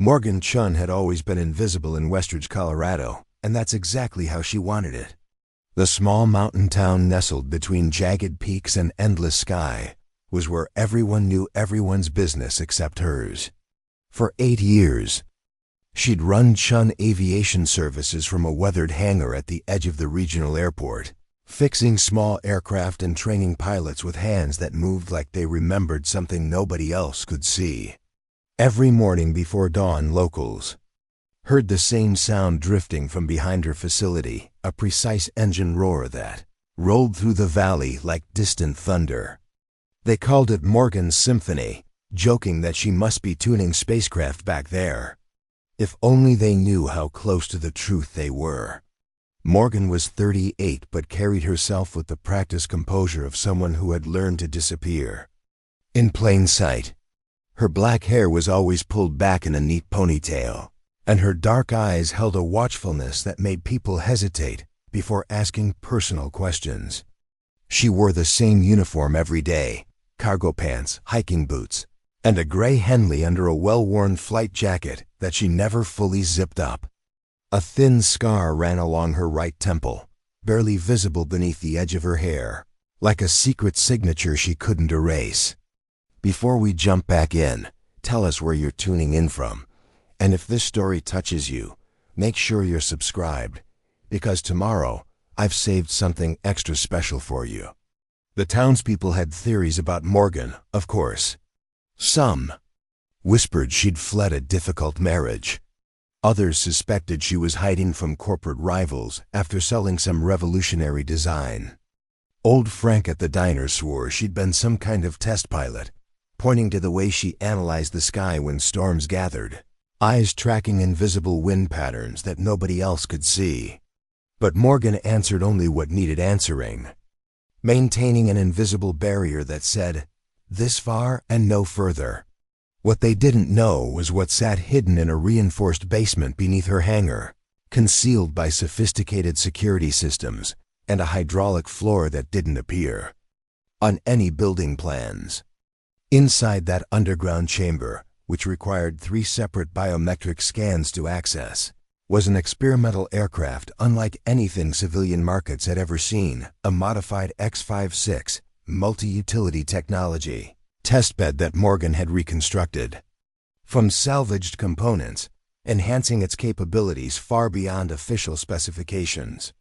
Morgan Chen had always been invisible in Westridge, Colorado, and that's exactly how she wanted it. The small mountain town nestled between jagged peaks and endless sky was where everyone knew everyone's business except hers. For 8 years, she'd run Chen Aviation Services from a weathered hangar at the edge of the regional airport, fixing small aircraft and training pilots with hands that moved like they remembered something nobody else could see. Every morning before dawn, locals heard the same sound drifting from behind her facility, a precise engine roar that rolled through the valley like distant thunder. They called it Morgan's symphony, joking that she must be tuning spacecraft back there. If only they knew how close to the truth they were. Morgan was 38 but carried herself with the practiced composure of someone who had learned to disappear in plain sight. Her black hair was always pulled back in a neat ponytail, and her dark eyes held a watchfulness that made people hesitate before asking personal questions. She wore the same uniform every day: cargo pants, hiking boots, and a gray Henley under a well-worn flight jacket that she never fully zipped up. A thin scar ran along her right temple, barely visible beneath the edge of her hair, like a secret signature she couldn't erase. Before we jump back in, tell us where you're tuning in from, and if this story touches you, make sure you're subscribed, because tomorrow I've saved something extra special for you. The townspeople had theories about Morgan, of course. Some whispered she'd fled a difficult marriage. Others suspected she was hiding from corporate rivals after selling some revolutionary design. Old Frank at the diner swore she'd been some kind of test pilot, pointing to the way she analyzed the sky when storms gathered, eyes tracking invisible wind patterns that nobody else could see. But Morgan answered only what needed answering, maintaining an invisible barrier that said, "This far and no further." What they didn't know was what sat hidden in a reinforced basement beneath her hangar, concealed by sophisticated security systems and a hydraulic floor that didn't appear on any building plans. Inside that underground chamber, which required 3 separate biometric scans to access, was an experimental aircraft unlike anything civilian markets had ever seen, a modified X-56 multi-utility technology testbed that Morgan had reconstructed from salvaged components, enhancing its capabilities far beyond official specifications.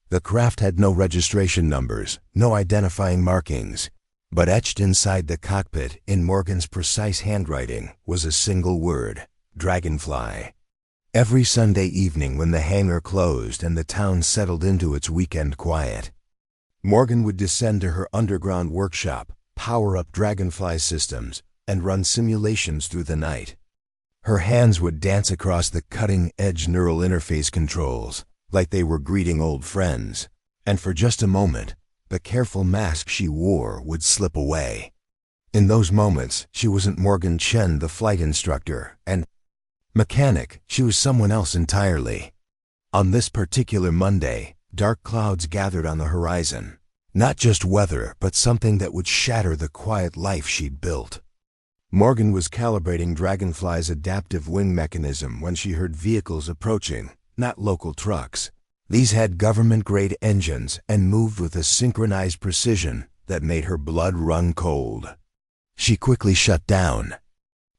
The craft had no registration numbers, no identifying markings, but etched inside the cockpit in Morgan's precise handwriting was a single word: Dragonfly. Every Sunday evening when the hangar closed and the town settled into its weekend quiet, Morgan would descend to her underground workshop, power up Dragonfly systems, and run simulations through the night. Her hands would dance across the cutting-edge neural interface controls like they were greeting old friends, and for just a moment, the careful mask she wore would slip away. In those moments, she wasn't Morgan Chen, the flight instructor and mechanic. She was someone else entirely. On this particular Monday, dark clouds gathered on the horizon. Not just weather, but something that would shatter the quiet life she'd built. Morgan was calibrating Dragonfly's adaptive wing mechanism when she heard vehicles approaching, not local trucks. These had government-grade engines and moved with a synchronized precision that made her blood run cold. She quickly shut down.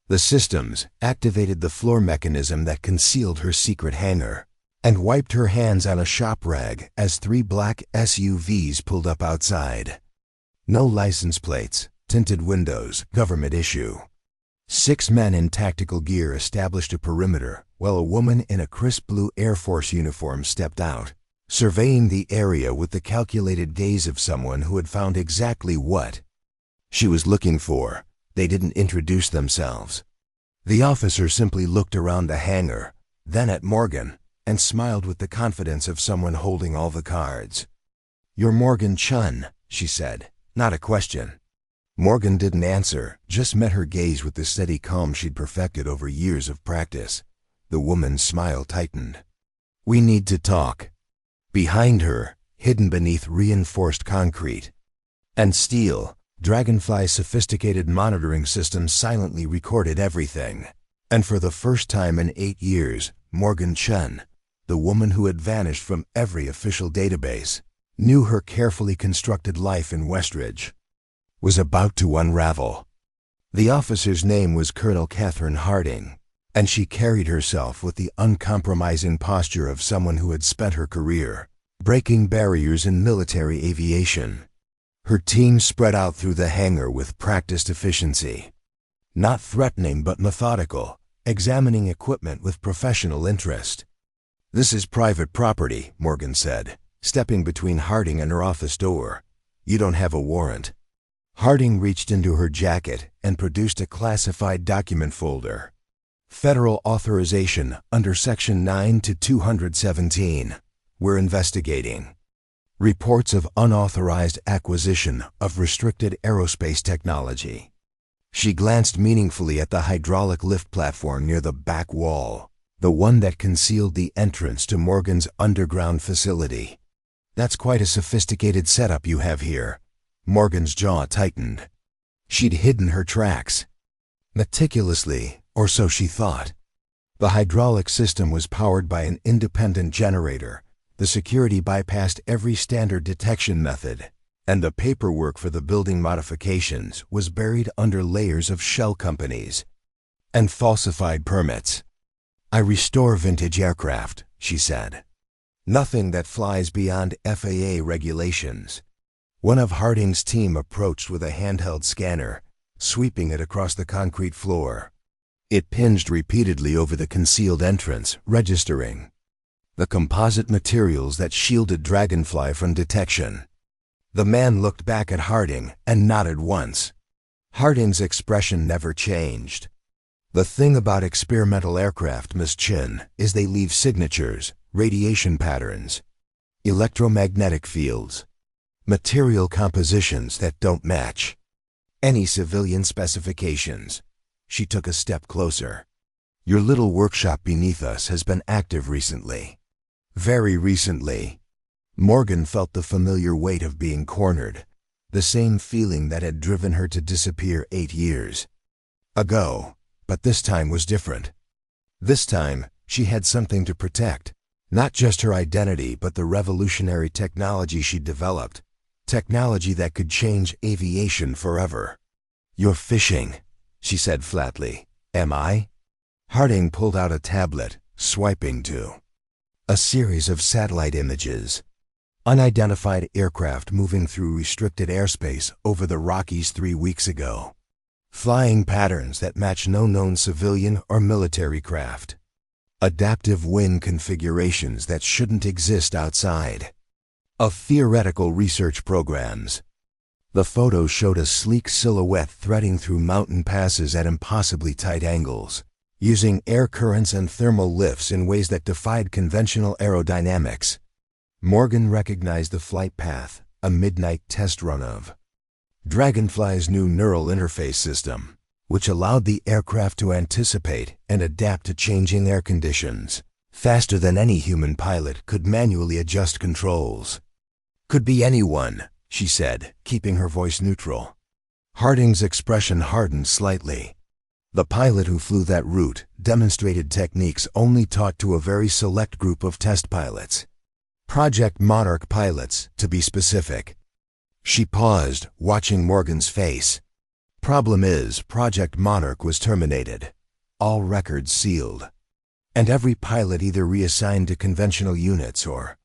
The systems activated the floor mechanism that concealed her secret hangar, and wiped her hands on a shop rag as 3 black SUVs pulled up outside. No license plates, tinted windows, government issue. 6 men in tactical gear established a perimeter, while a woman in a crisp blue Air Force uniform stepped out, surveying the area with the calculated gaze of someone who had found exactly what she was looking for. They didn't introduce themselves. The officer simply looked around the hangar, then at Morgan, and smiled with the confidence of someone holding all the cards. "You're Morgan Chen," she said, not a question. Morgan didn't answer, just met her gaze with the steady calm she'd perfected over years of practice. The woman's smile tightened. "We need to talk." Behind her, hidden beneath reinforced concrete and steel, Dragonfly's sophisticated monitoring system silently recorded everything. And for the first time in 8 years, Morgan Chen, the woman who had vanished from every official database, knew her carefully constructed life in Westridge was about to unravel. The officer's name was Colonel Catherine Harding, and she carried herself with the uncompromising posture of someone who had spent her career breaking barriers in military aviation. Her team spread out through the hangar with practiced efficiency, not threatening but methodical, examining equipment with professional interest. "This is private property," Morgan said, stepping between Harding and her office door. "You don't have a warrant." Harding reached into her jacket and produced a classified document folder. "Federal authorization under Section 9 to 217. We're investigating reports of unauthorized acquisition of restricted aerospace technology." She glanced meaningfully at the hydraulic lift platform near the back wall, the one that concealed the entrance to Morgan's underground facility. "That's quite a sophisticated setup you have here." Morgan's jaw tightened. She'd hidden her tracks meticulously, or so she thought. The hydraulic system was powered by an independent generator. The security bypassed every standard detection method, and the paperwork for the building modifications was buried under layers of shell companies and falsified permits. "I restore vintage aircraft," she said. "Nothing that flies beyond FAA regulations." One of Harding's team approached with a handheld scanner, sweeping it across the concrete floor. It pinged repeatedly over the concealed entrance, registering the composite materials that shielded Dragonfly from detection. The man looked back at Harding and nodded once. Harding's expression never changed. "The thing about experimental aircraft, Miss Chen, is they leave signatures, radiation patterns, electromagnetic fields, material compositions that don't match any civilian specifications." She took a step closer. "Your little workshop beneath us has been active recently." "Very recently." Morgan felt the familiar weight of being cornered, the same feeling that had driven her to disappear 8 years ago. But this time was different. This time, she had something to protect. Not just her identity, but the revolutionary technology she'd developed. Technology that could change aviation forever. "You're fishing," she said flatly. "Am I?" Harding pulled out a tablet, swiping to a series of satellite images. Unidentified aircraft moving through restricted airspace over the Rockies 3 weeks ago. Flying patterns that match no known civilian or military craft. Adaptive wing configurations that shouldn't exist outside of theoretical research programs. The photos showed a sleek silhouette threading through mountain passes at impossibly tight angles, using air currents and thermal lifts in ways that defied conventional aerodynamics. Morgan recognized the flight path, a midnight test run of Dragonfly's new neural interface system, which allowed the aircraft to anticipate and adapt to changing air conditions faster than any human pilot could manually adjust controls. "Could be anyone," she said, keeping her voice neutral. Harding's expression hardened slightly. The pilot who flew that route demonstrated techniques only taught to a very select group of test pilots. Project Monarch pilots, to be specific. She paused, watching Morgan's face. "Problem is, Project Monarch was terminated. All records sealed. And every pilot either reassigned to conventional units or..."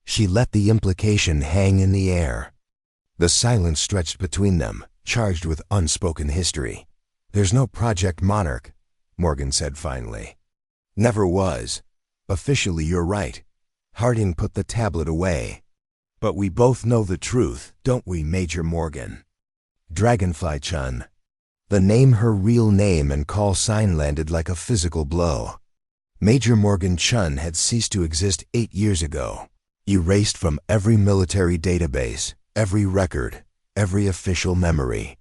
She let the implication hang in the air. The silence stretched between them, charged with unspoken history. "There's no Project Monarch," Morgan said finally. "Never was. Officially, you're right." Harding put the tablet away. "But we both know the truth, don't we, Major Morgan?" Dragonfly Chen. The name, her real name and call sign, landed like a physical blow. Major Morgan Chen had ceased to exist 8 years ago, erased from every military database, every record, every official memory.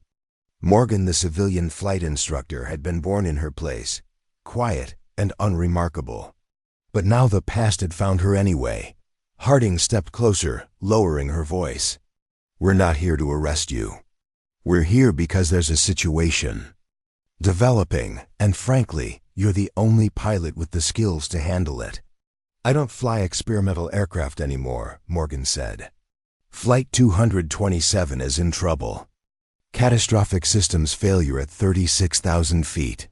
Morgan, the civilian flight instructor, had been born in her place, quiet and unremarkable. But now the past had found her anyway. Harding stepped closer, lowering her voice. "We're not here to arrest you. We're here because there's a situation." developing, and frankly, you're the only pilot with the skills to handle it. I don't fly experimental aircraft anymore, Morgan said. Flight 227 is in trouble. Catastrophic systems failure at 36,000 feet.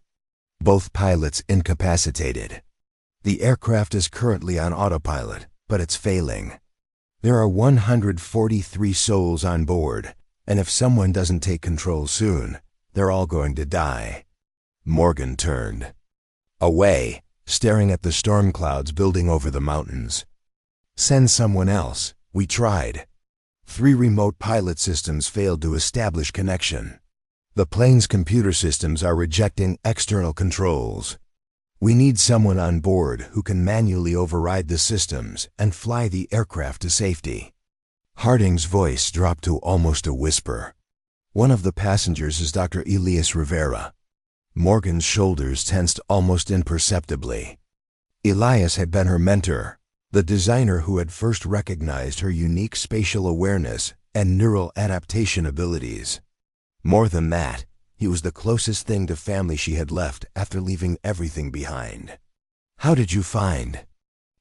Both pilots incapacitated. The aircraft is currently on autopilot, but it's failing. There are 143 souls on board, and if someone doesn't take control soon, they're all going to die. Morgan turned away, staring at the storm clouds building over the mountains. Send someone else. We tried. 3 remote pilot systems failed to establish connection. The plane's computer systems are rejecting external controls. We need someone on board who can manually override the systems and fly the aircraft to safety. Harding's voice dropped to almost a whisper. One of the passengers is Dr. Elias Rivera. Morgan's shoulders tensed almost imperceptibly. Elias had been her mentor, the designer who had first recognized her unique spatial awareness and neural adaptation abilities. More than that, he was the closest thing to family she had left after leaving everything behind. How did you find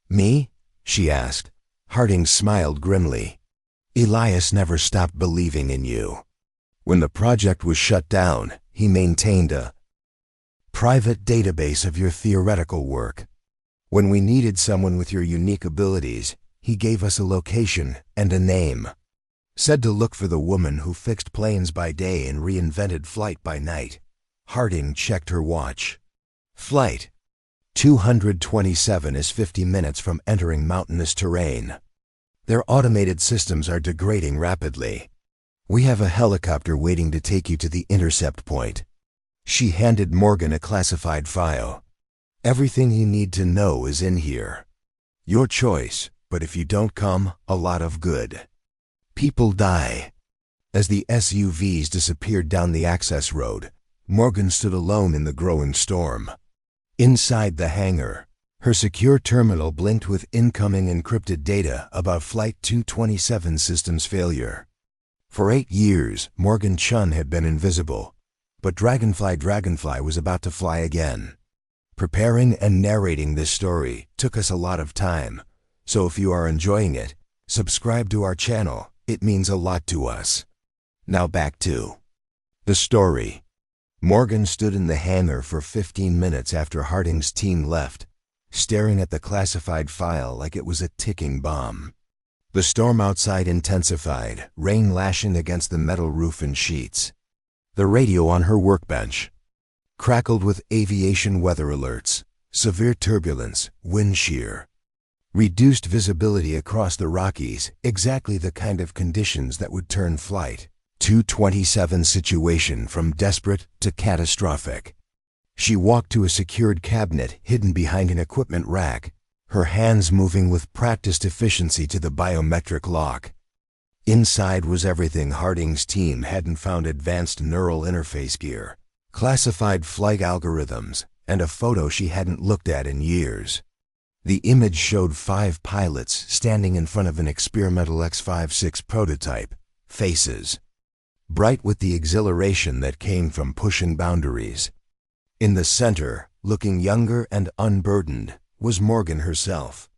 me? She asked. Harding smiled grimly. Elias never stopped believing in you. When the project was shut down, he maintained a private database of your theoretical work. When we needed someone with your unique abilities, he gave us a location and a name. Said to look for the woman who fixed planes by day and reinvented flight by night. Harding checked her watch. Flight 227 is 50 minutes from entering mountainous terrain. Their automated systems are degrading rapidly. We have a helicopter waiting to take you to the intercept point. She handed Morgan a classified file. Everything you need to know is in here. Your choice, but if you don't come, a lot of good. People die. As the SUVs disappeared down the access road, Morgan stood alone in the growing storm. Inside the hangar, her secure terminal blinked with incoming encrypted data about Flight 227 system's failure. For 8 years, Morgan Chun had been invisible, but Dragonfly was about to fly again. Preparing and narrating this story took us a lot of time, so if you are enjoying it, subscribe to our channel. It means a lot to us. Now back to the story. Morgan stood in the hangar for 15 minutes after Harding's team left, staring at the classified file like it was a ticking bomb. The storm outside intensified, rain lashing against the metal roof and sheets. The radio on her workbench crackled with aviation weather alerts, severe turbulence, wind shear. Reduced visibility across the Rockies, exactly the kind of conditions that would turn Flight 227's situation from desperate to catastrophic. She walked to a secured cabinet hidden behind an equipment rack, her hands moving with practiced efficiency to the biometric lock. Inside was everything Harding's team hadn't found: advanced neural interface gear, classified flight algorithms, and a photo she hadn't looked at in years. The image showed 5 pilots standing in front of an experimental X-56 prototype, faces bright with the exhilaration that came from pushing boundaries. In the center, looking younger and unburdened, was Morgan herself.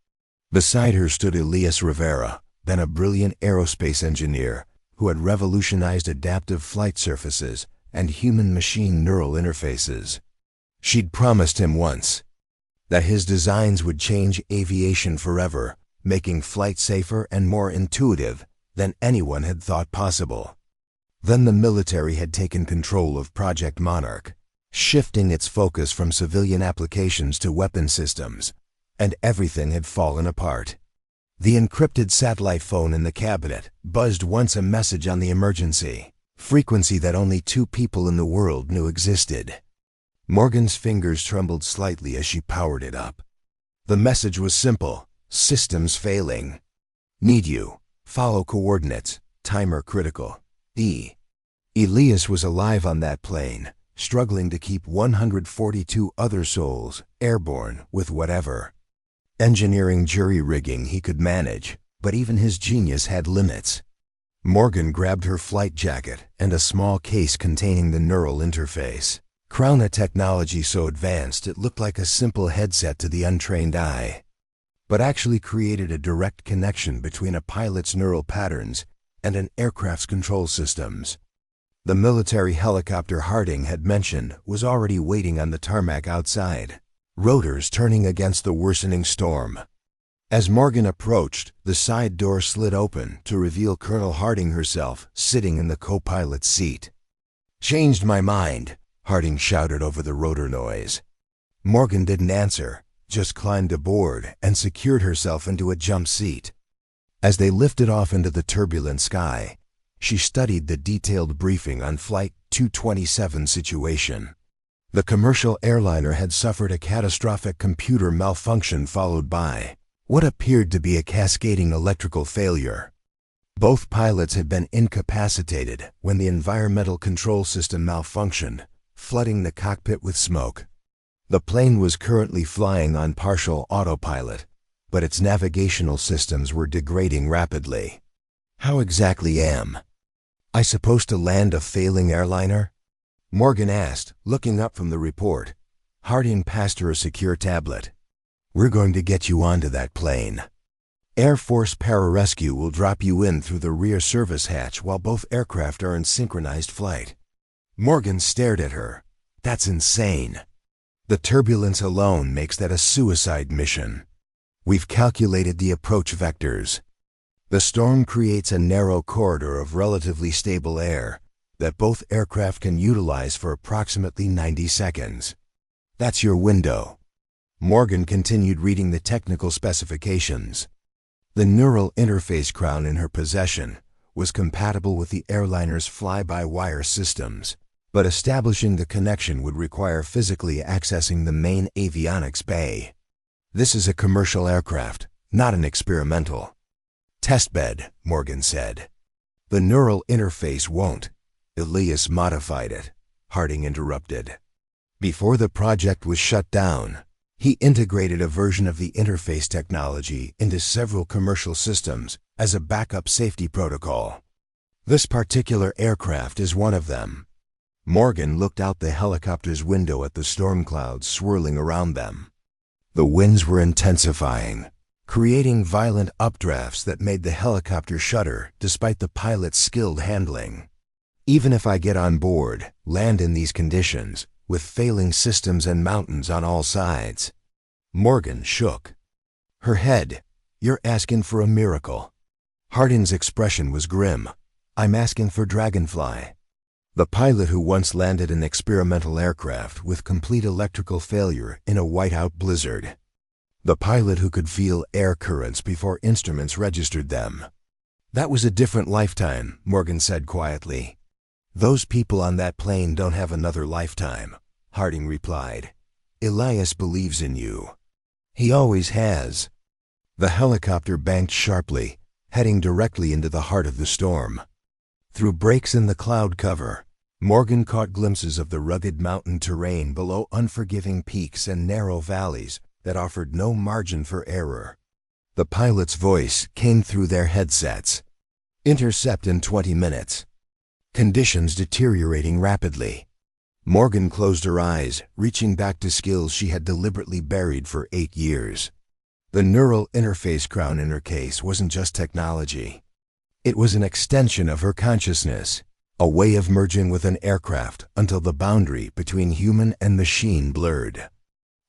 Beside her stood Elias Rivera, then a brilliant aerospace engineer who had revolutionized adaptive flight surfaces and human-machine neural interfaces. She'd promised him once that his designs would change aviation forever, making flight safer and more intuitive than anyone had thought possible. Then the military had taken control of Project Monarch, shifting its focus from civilian applications to weapon systems, and everything had fallen apart. The encrypted satellite phone in the cabinet buzzed once, a message on the emergency frequency that only 2 people in the world knew existed. Morgan's fingers trembled slightly as she powered it up. The message was simple: systems failing. Need you. Follow coordinates. Timer critical. Elias was alive on that plane, struggling to keep 142 other souls airborne with whatever engineering jury-rigging he could manage, but even his genius had limits. Morgan grabbed her flight jacket and a small case containing the neural interface. Crown a technology so advanced it looked like a simple headset to the untrained eye, but actually created a direct connection between a pilot's neural patterns and an aircraft's control systems. The military helicopter Harding had mentioned was already waiting on the tarmac outside, rotors turning against the worsening storm. As Morgan approached, the side door slid open to reveal Colonel Harding herself sitting in the co-pilot's seat. "Changed my mind," Harding shouted over the rotor noise. Morgan didn't answer, just climbed aboard and secured herself into a jump seat. As they lifted off into the turbulent sky, she studied the detailed briefing on Flight 227 situation. The commercial airliner had suffered a catastrophic computer malfunction followed by what appeared to be a cascading electrical failure. Both pilots had been incapacitated when the environmental control system malfunctioned, flooding the cockpit with smoke. The plane was currently flying on partial autopilot, but its navigational systems were degrading rapidly. "How exactly am I supposed to land a failing airliner?" Morgan asked, looking up from the report. Harding passed her a secure tablet. "We're going to get you onto that plane. Air Force Pararescue will drop you in through the rear service hatch while both aircraft are in synchronized flight." Morgan stared at her. "That's insane. The turbulence alone makes that a suicide mission. We've calculated the approach vectors. The storm creates a narrow corridor of relatively stable air that both aircraft can utilize for approximately 90 seconds. That's your window." Morgan continued reading the technical specifications. The neural interface crown in her possession was compatible with the airliner's fly-by-wire systems, but establishing the connection would require physically accessing the main avionics bay. "This is a commercial aircraft, not an experimental testbed," Morgan said. "The neural interface won't." "Elias modified it," Harding interrupted. "Before the project was shut down, he integrated a version of the interface technology into several commercial systems as a backup safety protocol. This particular aircraft is one of them." Morgan looked out the helicopter's window at the storm clouds swirling around them. The winds were intensifying, creating violent updrafts that made the helicopter shudder despite the pilot's skilled handling. "Even if I get on board, land in these conditions, with failing systems and mountains on all sides." Morgan shook her head. "You're asking for a miracle." Harding's expression was grim. "I'm asking for Dragonfly." The pilot who once landed an experimental aircraft with complete electrical failure in a whiteout blizzard. The pilot who could feel air currents before instruments registered them. "That was a different lifetime," Morgan said quietly. "Those people on that plane don't have another lifetime," Harding replied. "Elias believes in you. He always has." The helicopter banked sharply, heading directly into the heart of the storm. Through breaks in the cloud cover, Morgan caught glimpses of the rugged mountain terrain below, unforgiving peaks and narrow valleys that offered no margin for error. The pilot's voice came through their headsets. "Intercept in 20 minutes. Conditions deteriorating rapidly." Morgan closed her eyes, reaching back to skills she had deliberately buried for 8 years. The neural interface crown in her case wasn't just technology. It was an extension of her consciousness, a way of merging with an aircraft until the boundary between human and machine blurred.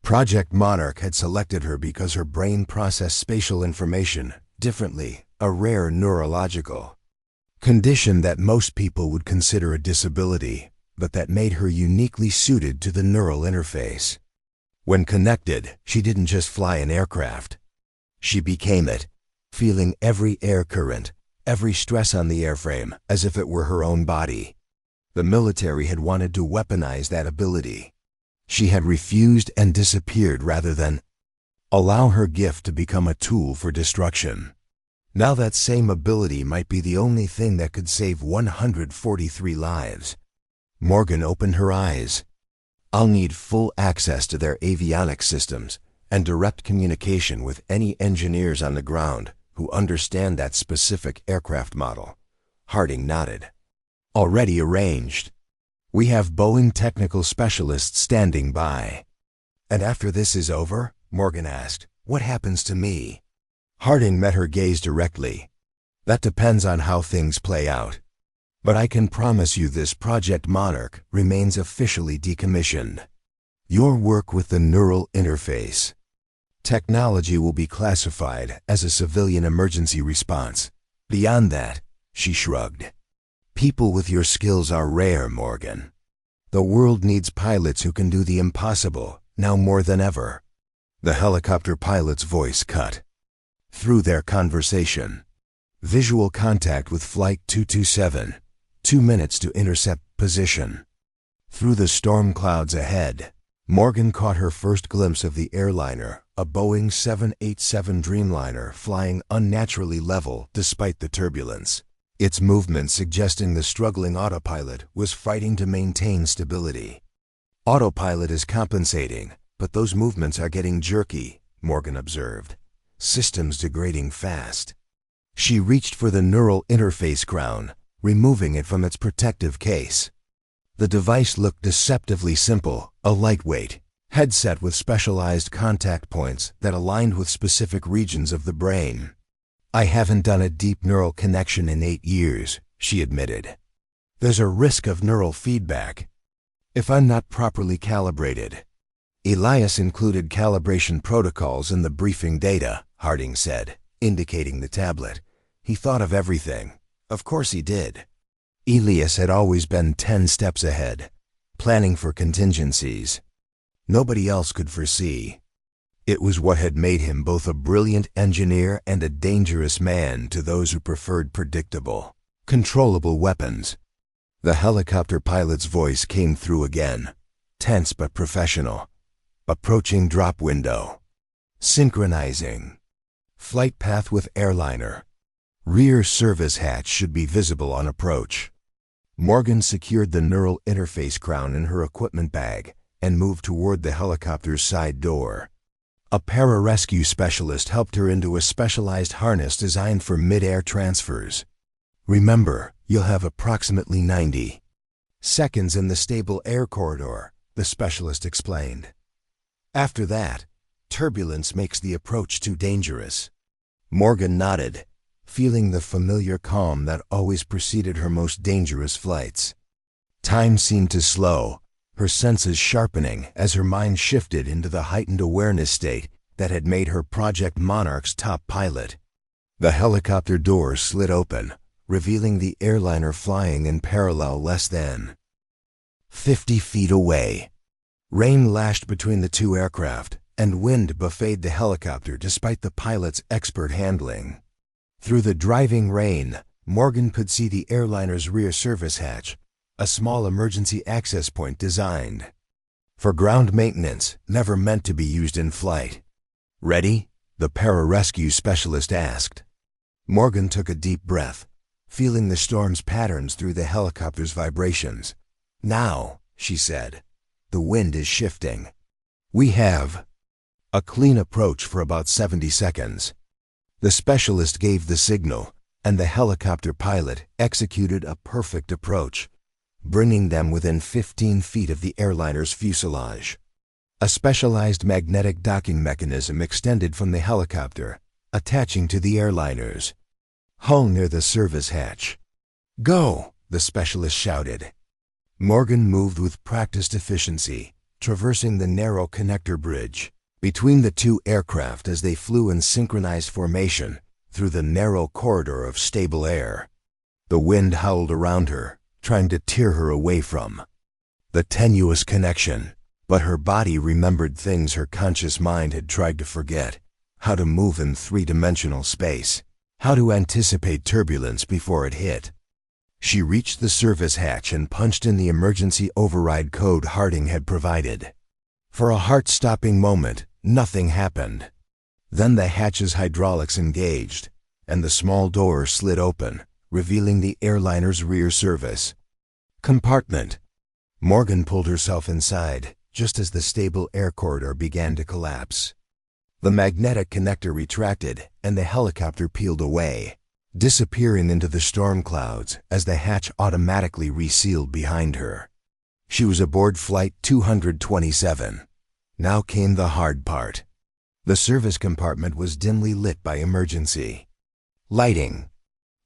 Project Monarch had selected her because her brain processed spatial information differently, a rare neurological condition that most people would consider a disability, but that made her uniquely suited to the neural interface. When connected, she didn't just fly an aircraft. She became it, feeling every air current, every stress on the airframe as if it were her own body. The military had wanted to weaponize that ability. She had refused and disappeared rather than allow her gift to become a tool for destruction. Now that same ability might be the only thing that could save 143 lives. Morgan opened her eyes. "I'll need full access to their avionics systems and direct communication with any engineers on the ground who understand that specific aircraft model." Harding nodded. "Already arranged." We have Boeing technical specialists standing by." "And after this is over?" Morgan asked. "What happens to me?" Harding met her gaze directly. "That depends on how things play out. But I can promise you this Project Monarch remains officially decommissioned. Your work with the neural interface technology will be classified as a civilian emergency response. Beyond that," she shrugged, "people with your skills are rare, Morgan. The world needs pilots who can do the impossible, now more than ever." The helicopter pilot's voice cut through their conversation. "Visual contact with Flight 227. 2 minutes to intercept position." Through the storm clouds ahead, Morgan caught her first glimpse of the airliner, a Boeing 787 Dreamliner flying unnaturally level despite the turbulence. Its movement suggesting the struggling autopilot was fighting to maintain stability. "Autopilot is compensating, but those movements are getting jerky," Morgan observed. "Systems degrading fast." She reached for the neural interface crown, removing it from its protective case. The device looked deceptively simple, a lightweight headset with specialized contact points that aligned with specific regions of the brain. "I haven't done a deep neural connection in 8 years, she admitted. "There's a risk of neural feedback if I'm not properly calibrated." Elias included calibration protocols in the briefing data, Harding said, indicating the tablet. He thought of everything. Of course he did. Elias had always been 10 steps ahead, planning for contingencies nobody else could foresee. It was what had made him both a brilliant engineer and a dangerous man to those who preferred predictable, controllable weapons. The helicopter pilot's voice came through again, tense but professional. "Approaching drop window. Synchronizing. Flight path with airliner. Rear service hatch should be visible on approach." Morgan secured the neural interface crown in her equipment bag and moved toward the helicopter's side door. A pararescue specialist helped her into a specialized harness designed for mid-air transfers. "Remember, you'll have approximately 90 seconds in the stable air corridor," the specialist explained. "After that, turbulence makes the approach too dangerous." Morgan nodded, feeling the familiar calm that always preceded her most dangerous flights. Time seemed to slow, her senses sharpening as her mind shifted into the heightened awareness state that had made her Project Monarch's top pilot. The helicopter door slid open, revealing the airliner flying in parallel less than 50 feet away. Rain lashed between the two aircraft, and wind buffeted the helicopter despite the pilot's expert handling. Through the driving rain, Morgan could see the airliner's rear service hatch, a small emergency access point designed for ground maintenance, never meant to be used in flight. "Ready?" the pararescue specialist asked. Morgan took a deep breath, feeling the storm's patterns through the helicopter's vibrations. "Now," she said. "The wind is shifting. We have a clean approach for about 70 seconds. The specialist gave the signal, and the helicopter pilot executed a perfect approach, bringing them within 15 feet of the airliner's fuselage. A specialized magnetic docking mechanism extended from the helicopter, attaching to the airliner's hull near the service hatch. "Go!" the specialist shouted. Morgan moved with practiced efficiency, traversing the narrow connector bridge between the two aircraft as they flew in synchronized formation through the narrow corridor of stable air. The wind howled around her, trying to tear her away from the tenuous connection, but her body remembered things her conscious mind had tried to forget: how to move in three-dimensional space, how to anticipate turbulence before it hit. She reached the service hatch and punched in the emergency override code Harding had provided. For a heart-stopping moment, nothing happened. Then the hatch's hydraulics engaged, and the small door slid open, revealing the airliner's rear service compartment. Morgan pulled herself inside, just as the stable air corridor began to collapse. The magnetic connector retracted, and the helicopter peeled away, disappearing into the storm clouds as the hatch automatically resealed behind her. She was aboard Flight 227. Now came the hard part. The service compartment was dimly lit by emergency lighting.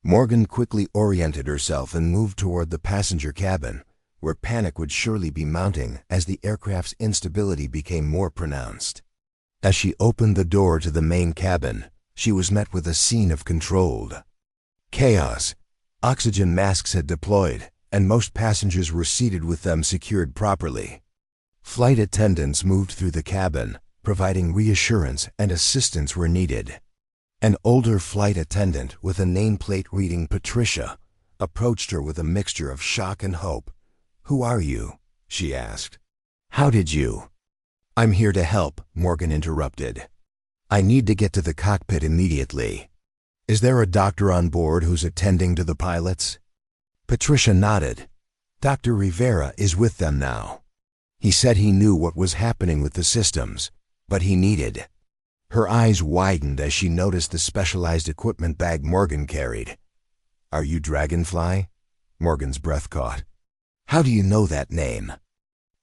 Morgan quickly oriented herself and moved toward the passenger cabin, where panic would surely be mounting as the aircraft's instability became more pronounced. As she opened the door to the main cabin, she was met with a scene of controlled chaos. Oxygen masks had deployed, and most passengers were seated with them secured properly. Flight attendants moved through the cabin, providing reassurance and assistance where needed. An older flight attendant with a nameplate reading Patricia approached her with a mixture of shock and hope. "Who are you?" she asked. "How did you?" "I'm here to help," Morgan interrupted. "I need to get to the cockpit immediately. Is there a doctor on board who's attending to the pilots?" Patricia nodded. "Dr. Rivera is with them now. He said he knew what was happening with the systems, but he needed." Her eyes widened as she noticed the specialized equipment bag Morgan carried. "Are you Dragonfly?" Morgan's breath caught. "How do you know that name?"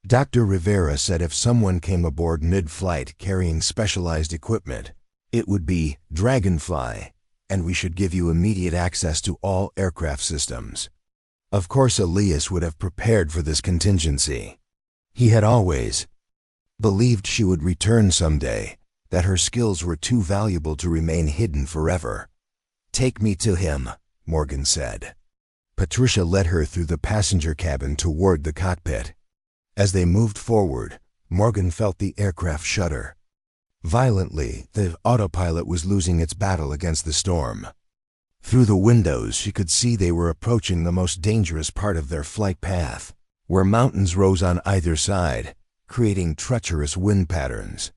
Dr. Rivera said if someone came aboard mid-flight carrying specialized equipment, it would be Dragonfly, and we should give you immediate access to all aircraft systems. Of course, Elias would have prepared for this contingency. He had always believed she would return someday, that her skills were too valuable to remain hidden forever. "Take me to him," Morgan said. Patricia led her through the passenger cabin toward the cockpit. As they moved forward, Morgan felt the aircraft shudder. Violently, the autopilot was losing its battle against the storm. Through the windows, she could see they were approaching the most dangerous part of their flight path, where mountains rose on either side, creating treacherous wind patterns.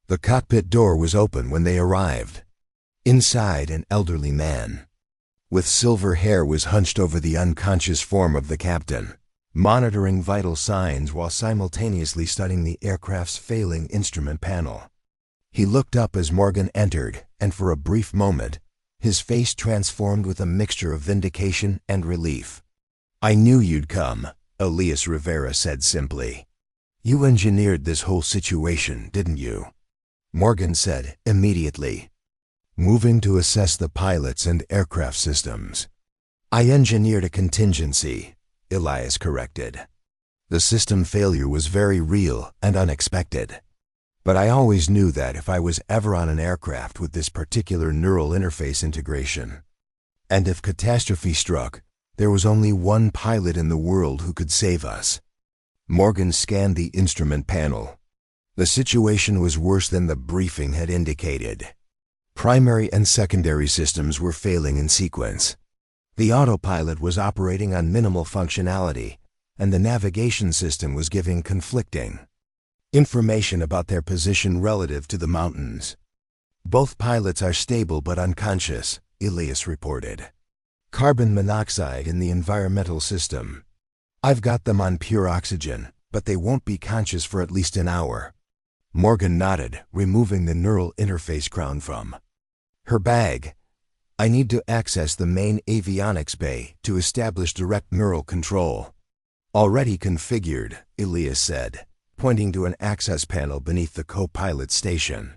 The cockpit door was open when they arrived. Inside, an elderly man with silver hair was hunched over the unconscious form of the captain, monitoring vital signs while simultaneously studying the aircraft's failing instrument panel. He looked up as Morgan entered, and for a brief moment, his face transformed with a mixture of vindication and relief. "I knew you'd come," Elias Rivera said simply. "You engineered this whole situation, didn't you?" Morgan said immediately, moving to assess the pilots and aircraft systems. "I engineered a contingency," Elias corrected. "The system failure was very real and unexpected. But I always knew that if I was ever on an aircraft with this particular neural interface integration, and if catastrophe struck, there was only one pilot in the world who could save us." Morgan scanned the instrument panel. The situation was worse than the briefing had indicated. Primary and secondary systems were failing in sequence. The autopilot was operating on minimal functionality, and the navigation system was giving conflicting information about their position relative to the mountains. "Both pilots are stable but unconscious," Elias reported. "Carbon monoxide in the environmental system. I've got them on pure oxygen, but they won't be conscious for at least an hour." Morgan nodded, removing the neural interface crown from her bag. "I need to access the main avionics bay to establish direct neural control." "Already configured," Elias said, pointing to an access panel beneath the co-pilot station.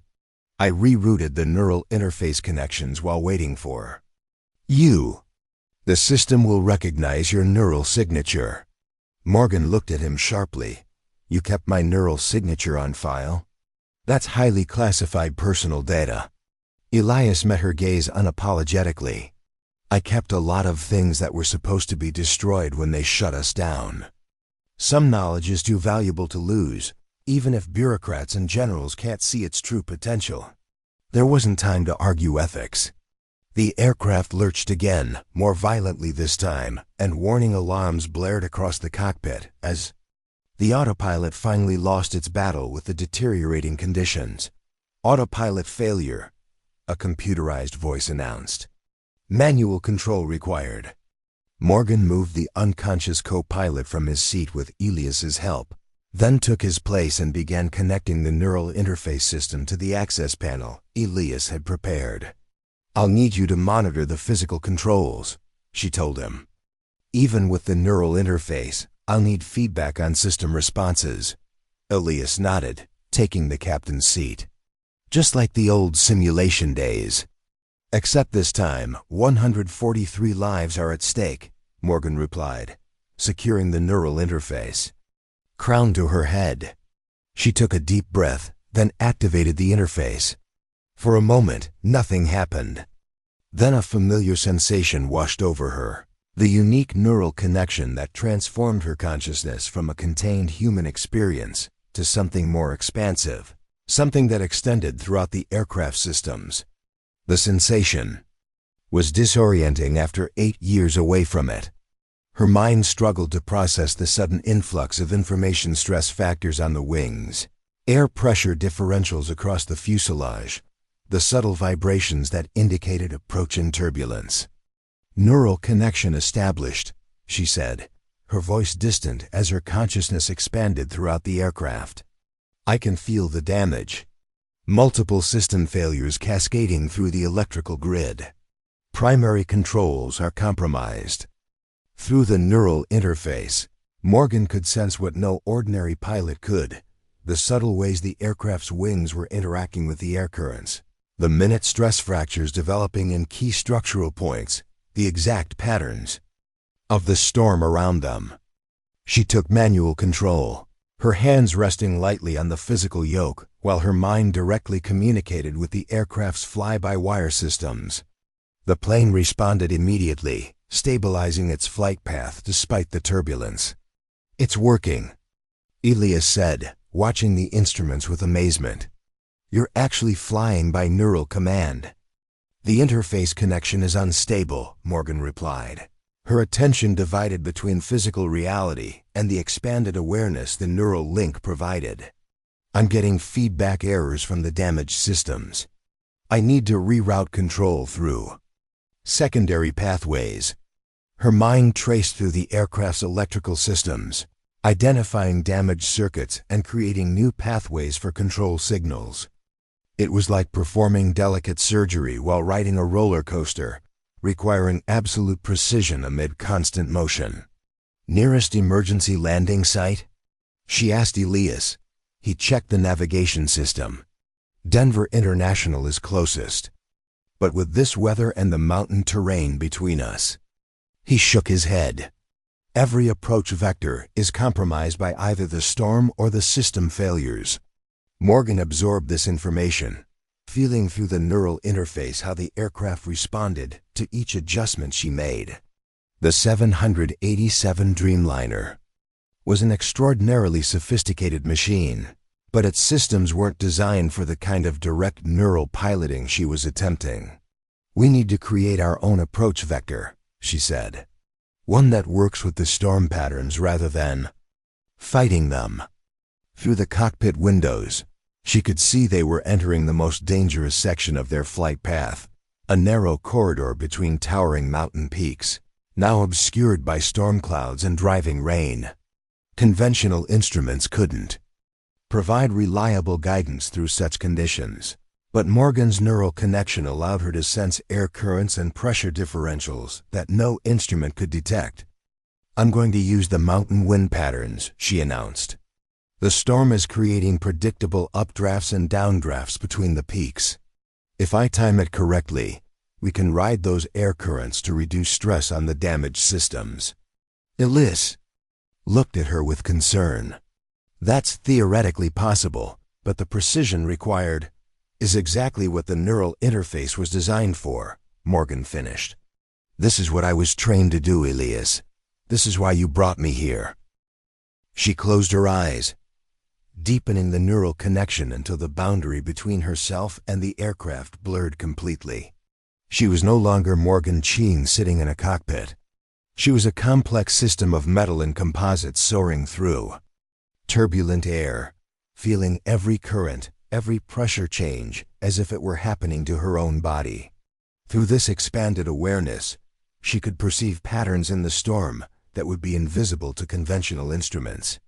"I rerouted the neural interface connections while waiting for you. The system will recognize your neural signature." Morgan looked at him sharply. "You kept my neural signature on file? That's highly classified personal data." Elias met her gaze unapologetically. "I kept a lot of things that were supposed to be destroyed when they shut us down. Some knowledge is too valuable to lose, even if bureaucrats and generals can't see its true potential." There wasn't time to argue ethics. The aircraft lurched again, more violently this time, and warning alarms blared across the cockpit as the autopilot finally lost its battle with the deteriorating conditions. "Autopilot failure," a computerized voice announced. "Manual control required." Morgan moved the unconscious co-pilot from his seat with Elias's help, then took his place and began connecting the neural interface system to the access panel Elias had prepared. "I'll need you to monitor the physical controls," she told him. "Even with the neural interface, I'll need feedback on system responses. Elias nodded, taking the captain's seat. Just like the old simulation days. Except this time, 143 lives are at stake, Morgan replied, securing the neural interface. Crown to her head. She took a deep breath, then activated the interface. For a moment, nothing happened. Then a familiar sensation washed over her. The unique neural connection that transformed her consciousness from a contained human experience to something more expansive, something that extended throughout the aircraft systems. The sensation was disorienting after 8 years away from it. Her mind struggled to process the sudden influx of information stress factors on the wings, air pressure differentials across the fuselage, the subtle vibrations that indicated approaching turbulence. Neural connection established, she said, her voice distant as her consciousness expanded throughout the aircraft. I can feel the damage. Multiple system failures cascading through the electrical grid. Primary controls are compromised. Through the neural interface, Morgan could sense what no ordinary pilot could, the subtle ways the aircraft's wings were interacting with the air currents, the minute stress fractures developing in key structural points, the exact patterns of the storm around them. She took manual control, her hands resting lightly on the physical yoke, while her mind directly communicated with the aircraft's fly-by-wire systems. The plane responded immediately, stabilizing its flight path despite the turbulence. It's working, Elias said, watching the instruments with amazement. You're actually flying by neural command. The interface connection is unstable, Morgan replied, her attention divided between physical reality and the expanded awareness the neural link provided. I'm getting feedback errors from the damaged systems. I need to reroute control through secondary pathways. Her mind traced through the aircraft's electrical systems, identifying damaged circuits and creating new pathways for control signals. It was like performing delicate surgery while riding a roller coaster, requiring absolute precision amid constant motion. Nearest emergency landing site? She asked Elias. He checked the navigation system. Denver International is closest. But with this weather and the mountain terrain between us. He shook his head. Every approach vector is compromised by either the storm or the system failures. Morgan absorbed this information, feeling through the neural interface how the aircraft responded to each adjustment she made. The 787 Dreamliner was an extraordinarily sophisticated machine, but its systems weren't designed for the kind of direct neural piloting she was attempting. We need to create our own approach vector, she said. One that works with the storm patterns rather than fighting them. Through the cockpit windows, she could see they were entering the most dangerous section of their flight path, a narrow corridor between towering mountain peaks, now obscured by storm clouds and driving rain. Conventional instruments couldn't provide reliable guidance through such conditions, but Morgan's neural connection allowed her to sense air currents and pressure differentials that no instrument could detect. I'm going to use the mountain wind patterns, she announced. The storm is creating predictable updrafts and downdrafts between the peaks. If I time it correctly, we can ride those air currents to reduce stress on the damaged systems. Elias looked at her with concern. That's theoretically possible, but the precision required is exactly what the neural interface was designed for, Morgan finished. This is what I was trained to do, Elias. This is why you brought me here. She closed her eyes, deepening the neural connection until the boundary between herself and the aircraft blurred completely. She was no longer Morgan Cheen sitting in a cockpit. She was a complex system of metal and composites soaring through turbulent air, feeling every current, every pressure change as if it were happening to her own body. Through this expanded awareness, she could perceive patterns in the storm that would be invisible to conventional instruments.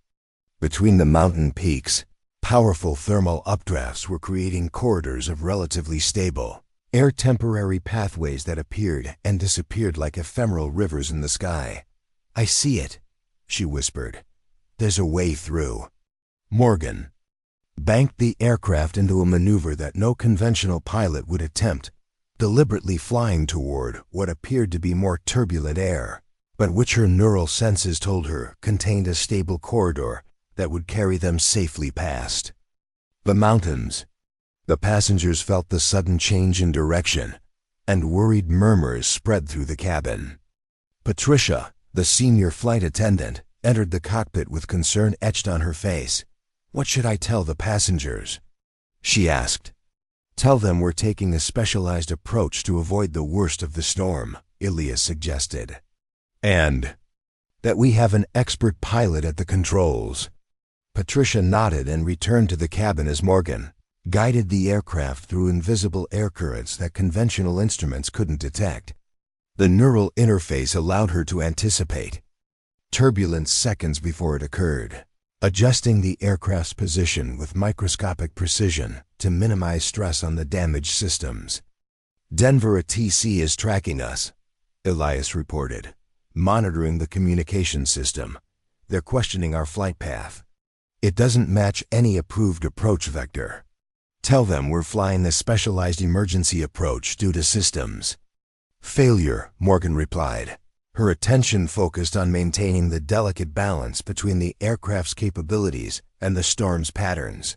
Between the mountain peaks, powerful thermal updrafts were creating corridors of relatively stable air temporary pathways that appeared and disappeared like ephemeral rivers in the sky. I see it, she whispered. "There's a way through." Morgan banked the aircraft into a maneuver that no conventional pilot would attempt, deliberately flying toward what appeared to be more turbulent air, but which her neural senses told her contained a stable corridor that would carry them safely past the mountains. The passengers felt the sudden change in direction, and worried murmurs spread through the cabin. Patricia, the senior flight attendant, entered the cockpit with concern etched on her face. "What should I tell the passengers?" she asked. "Tell them we're taking a specialized approach to avoid the worst of the storm," Elias suggested. "And that we have an expert pilot at the controls." Patricia nodded and returned to the cabin as Morgan guided the aircraft through invisible air currents that conventional instruments couldn't detect. The neural interface allowed her to anticipate turbulence seconds before it occurred, adjusting the aircraft's position with microscopic precision to minimize stress on the damaged systems. "Denver ATC is tracking us," Elias reported, monitoring the communication system. "They're questioning our flight path. It doesn't match any approved approach vector. Tell them we're flying the specialized emergency approach due to systems failure," Morgan replied, her attention focused on maintaining the delicate balance between the aircraft's capabilities and the storm's patterns.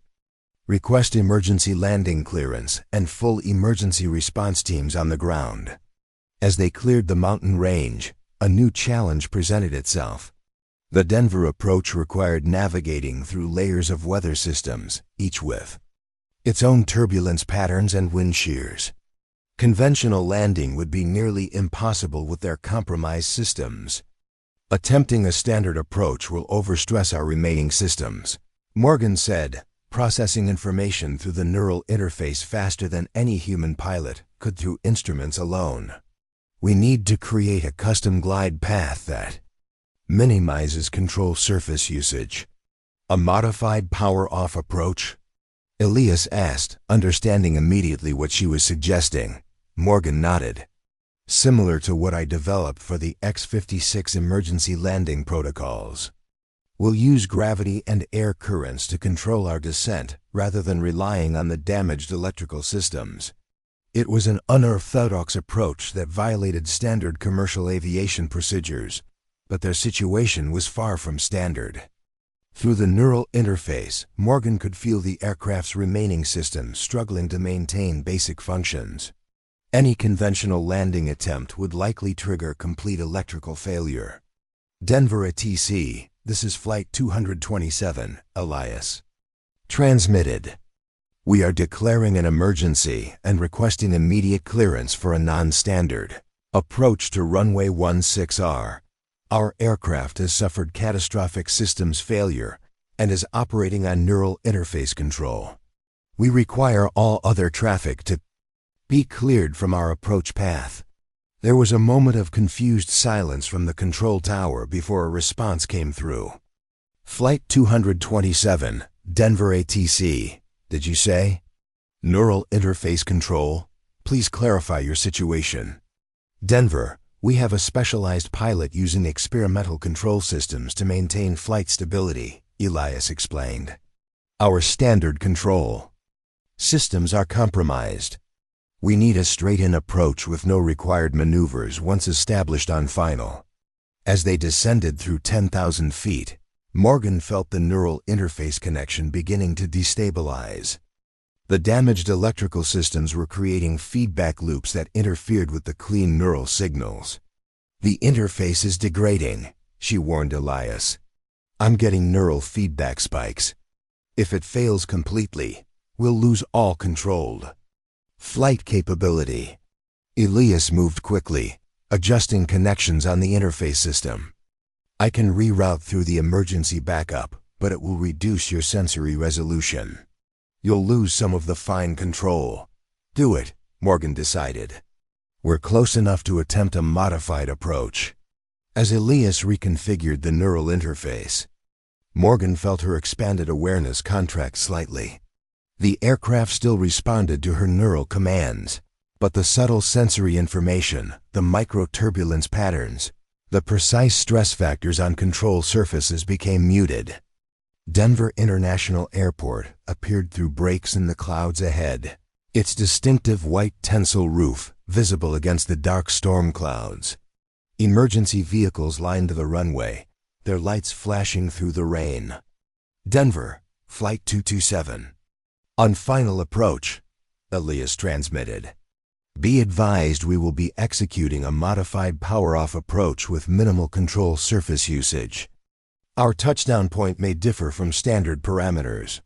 "Request emergency landing clearance and full emergency response teams on the ground." As they cleared the mountain range, a new challenge presented itself. The Denver approach required navigating through layers of weather systems, each with its own turbulence patterns and wind shears. Conventional landing would be nearly impossible with their compromised systems. "Attempting a standard approach will overstress our remaining systems," Morgan said, processing information through the neural interface faster than any human pilot could through instruments alone. "We need to create a custom glide path that minimizes control surface usage." "A modified power-off approach?" Elias asked, understanding immediately what she was suggesting. Morgan nodded. "Similar to what I developed for the X-56 emergency landing protocols. We'll use gravity and air currents to control our descent rather than relying on the damaged electrical systems." It was an unorthodox approach that violated standard commercial aviation procedures, but their situation was far from standard. Through the neural interface, Morgan could feel the aircraft's remaining systems struggling to maintain basic functions. Any conventional landing attempt would likely trigger complete electrical failure. "Denver ATC, this is Flight 227, Elias. Transmitted. We are declaring an emergency and requesting immediate clearance for a non-standard approach to runway 16R. Our aircraft has suffered catastrophic systems failure and is operating on neural interface control. We require all other traffic to be cleared from our approach path." There was a moment of confused silence from the control tower before a response came through. "Flight 227, Denver ATC, did you say? Neural interface control, please clarify your situation." "Denver, we have a specialized pilot using experimental control systems to maintain flight stability," Elias explained. "Our standard control systems are compromised. We need a straight-in approach with no required maneuvers once established on final." As they descended through 10,000 feet, Morgan felt the neural interface connection beginning to destabilize. The damaged electrical systems were creating feedback loops that interfered with the clean neural signals. "The interface is degrading," she warned Elias. "I'm getting neural feedback spikes. If it fails completely, we'll lose all controlled flight capability." Elias moved quickly, adjusting connections on the interface system. "I can reroute through the emergency backup, but it will reduce your sensory resolution. You'll lose some of the fine control." "Do it," Morgan decided. "We're close enough to attempt a modified approach." As Elias reconfigured the neural interface, Morgan felt her expanded awareness contract slightly. The aircraft still responded to her neural commands, but the subtle sensory information, the micro-turbulence patterns, The precise stress factors on control surfaces became muted. Denver International Airport appeared through breaks in the clouds ahead, its distinctive white tensile roof visible against the dark storm clouds. Emergency vehicles lined the runway, their lights flashing through the rain. Denver, Flight 227. On final approach, Elias transmitted. Be advised we will be executing a modified power-off approach with minimal control surface usage. Our touchdown point may differ from standard parameters.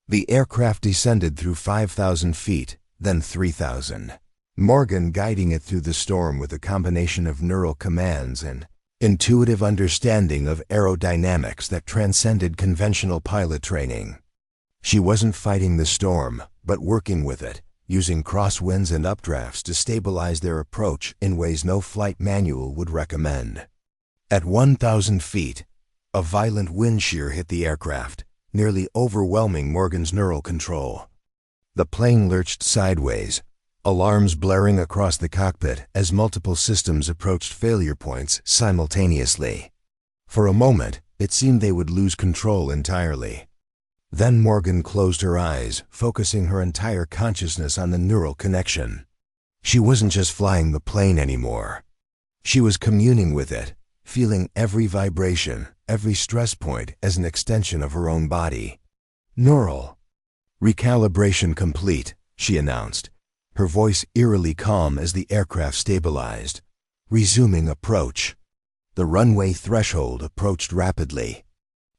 The aircraft descended through 5,000 feet, then 3,000. Morgan guiding it through the storm with a combination of neural commands and intuitive understanding of aerodynamics that transcended conventional pilot training. She wasn't fighting the storm, but working with it, using crosswinds and updrafts to stabilize their approach in ways no flight manual would recommend. At 1,000 feet, a violent wind shear hit the aircraft, nearly overwhelming Morgan's neural control. The plane lurched sideways, alarms blaring across the cockpit as multiple systems approached failure points simultaneously. For a moment, it seemed they would lose control entirely. Then Morgan closed her eyes, focusing her entire consciousness on the neural connection. She wasn't just flying the plane anymore. She was communing with it, feeling every vibration, every stress point as an extension of her own body. Neural. Recalibration complete, she announced, her voice eerily calm as the aircraft stabilized. Resuming approach. The runway threshold approached rapidly.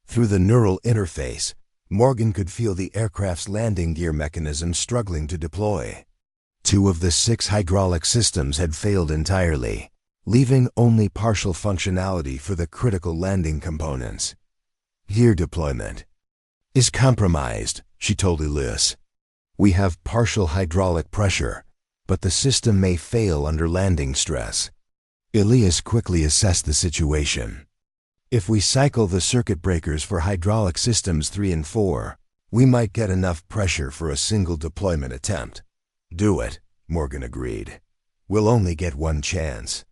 Through the neural interface, Morgan could feel the aircraft's landing gear mechanism struggling to deploy. 2 of the 6 hydraulic systems had failed entirely, leaving only partial functionality for the critical landing components. Gear deployment is compromised, she told Elias. We have partial hydraulic pressure, but the system may fail under landing stress. Elias quickly assessed the situation. If we cycle the circuit breakers for hydraulic systems 3 and 4, we might get enough pressure for a single deployment attempt. Do it, Morgan agreed. We'll only get one chance.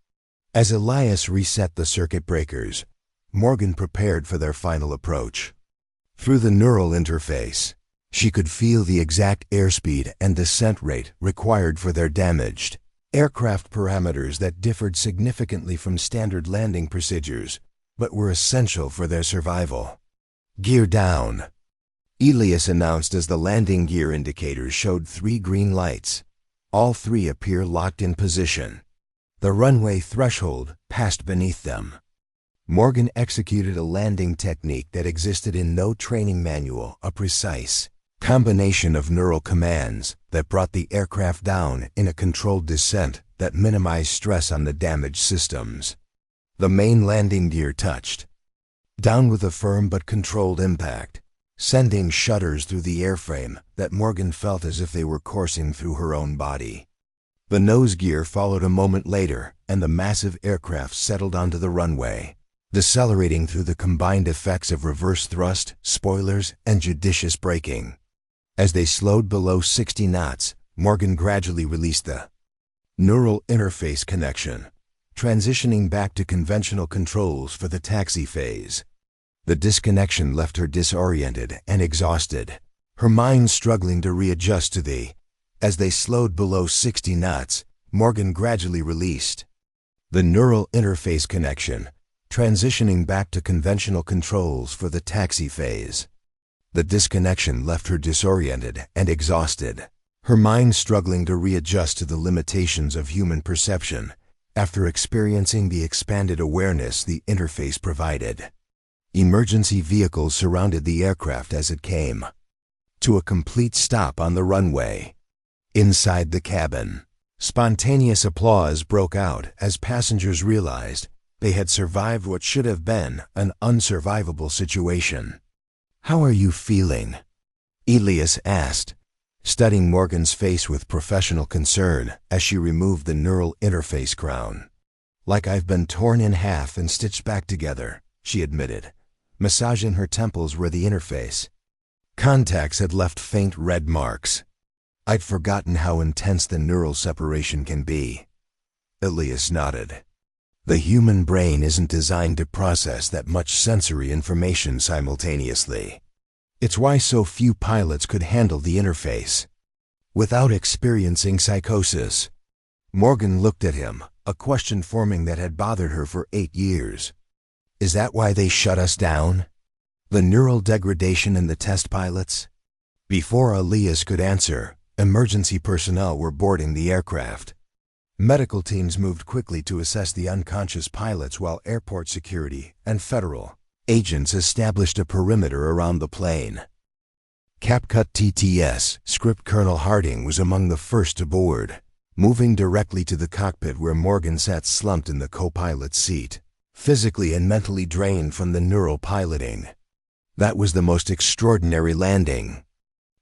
As Elias reset the circuit breakers, Morgan prepared for their final approach. Through the neural interface, she could feel the exact airspeed and descent rate required for their damaged aircraft parameters that differed significantly from standard landing procedures, but were essential for their survival. Gear down, Elias announced as the landing gear indicators showed 3 green lights. All 3 appear locked in position. The runway threshold passed beneath them. Morgan executed a landing technique that existed in no training manual, a precise combination of neural commands that brought the aircraft down in a controlled descent that minimized stress on the damaged systems. The main landing gear touched down with a firm but controlled impact, sending shudders through the airframe that Morgan felt as if they were coursing through her own body. The nose gear followed a moment later, and the massive aircraft settled onto the runway, decelerating through the combined effects of reverse thrust, spoilers, and judicious braking. As they slowed below 60 knots, Morgan gradually released the neural interface connection, transitioning back to conventional controls for the taxi phase. The disconnection left her disoriented and exhausted, her mind struggling to readjust to the. As they slowed below 60 knots, Morgan gradually released the neural interface connection, transitioning back to conventional controls for the taxi phase. The disconnection left her disoriented and exhausted, her mind struggling to readjust to the limitations of human perception after experiencing the expanded awareness the interface provided. Emergency vehicles surrounded the aircraft as it came to a complete stop on the runway. Inside the cabin, spontaneous applause broke out as passengers realized they had survived what should have been an unsurvivable situation. "How are you feeling?" Elias asked, studying Morgan's face with professional concern as she removed the neural interface crown. "Like I've been torn in half and stitched back together," she admitted, massaging her temples where the interface contacts had left faint red marks. "I'd forgotten how intense the neural separation can be." Elias nodded. The human brain isn't designed to process that much sensory information simultaneously. It's why so few pilots could handle the interface without experiencing psychosis. Morgan looked at him, a question forming that had bothered her for 8 years. Is that why they shut us down? The neural degradation in the test pilots? Before Elias could answer, emergency personnel were boarding the aircraft. Medical teams moved quickly to assess the unconscious pilots while airport security and federal agents established a perimeter around the plane. CapCut TTS Script Colonel Harding was among the first to board, moving directly to the cockpit where Morgan sat slumped in the co-pilot's seat, physically and mentally drained from the neural piloting. That was the most extraordinary landing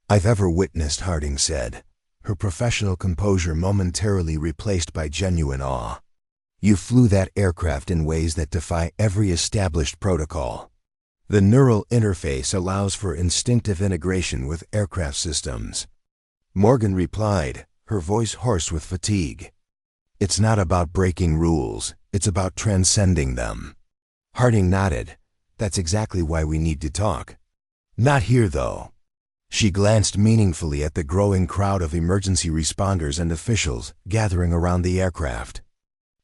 I've ever witnessed, Harding said, her professional composure momentarily replaced by genuine awe. You flew that aircraft in ways that defy every established protocol. The neural interface allows for instinctive integration with aircraft systems. Morgan replied, her voice hoarse with fatigue. It's not about breaking rules, it's about transcending them. Harding nodded. That's exactly why we need to talk. Not here, though. She glanced meaningfully at the growing crowd of emergency responders and officials gathering around the aircraft.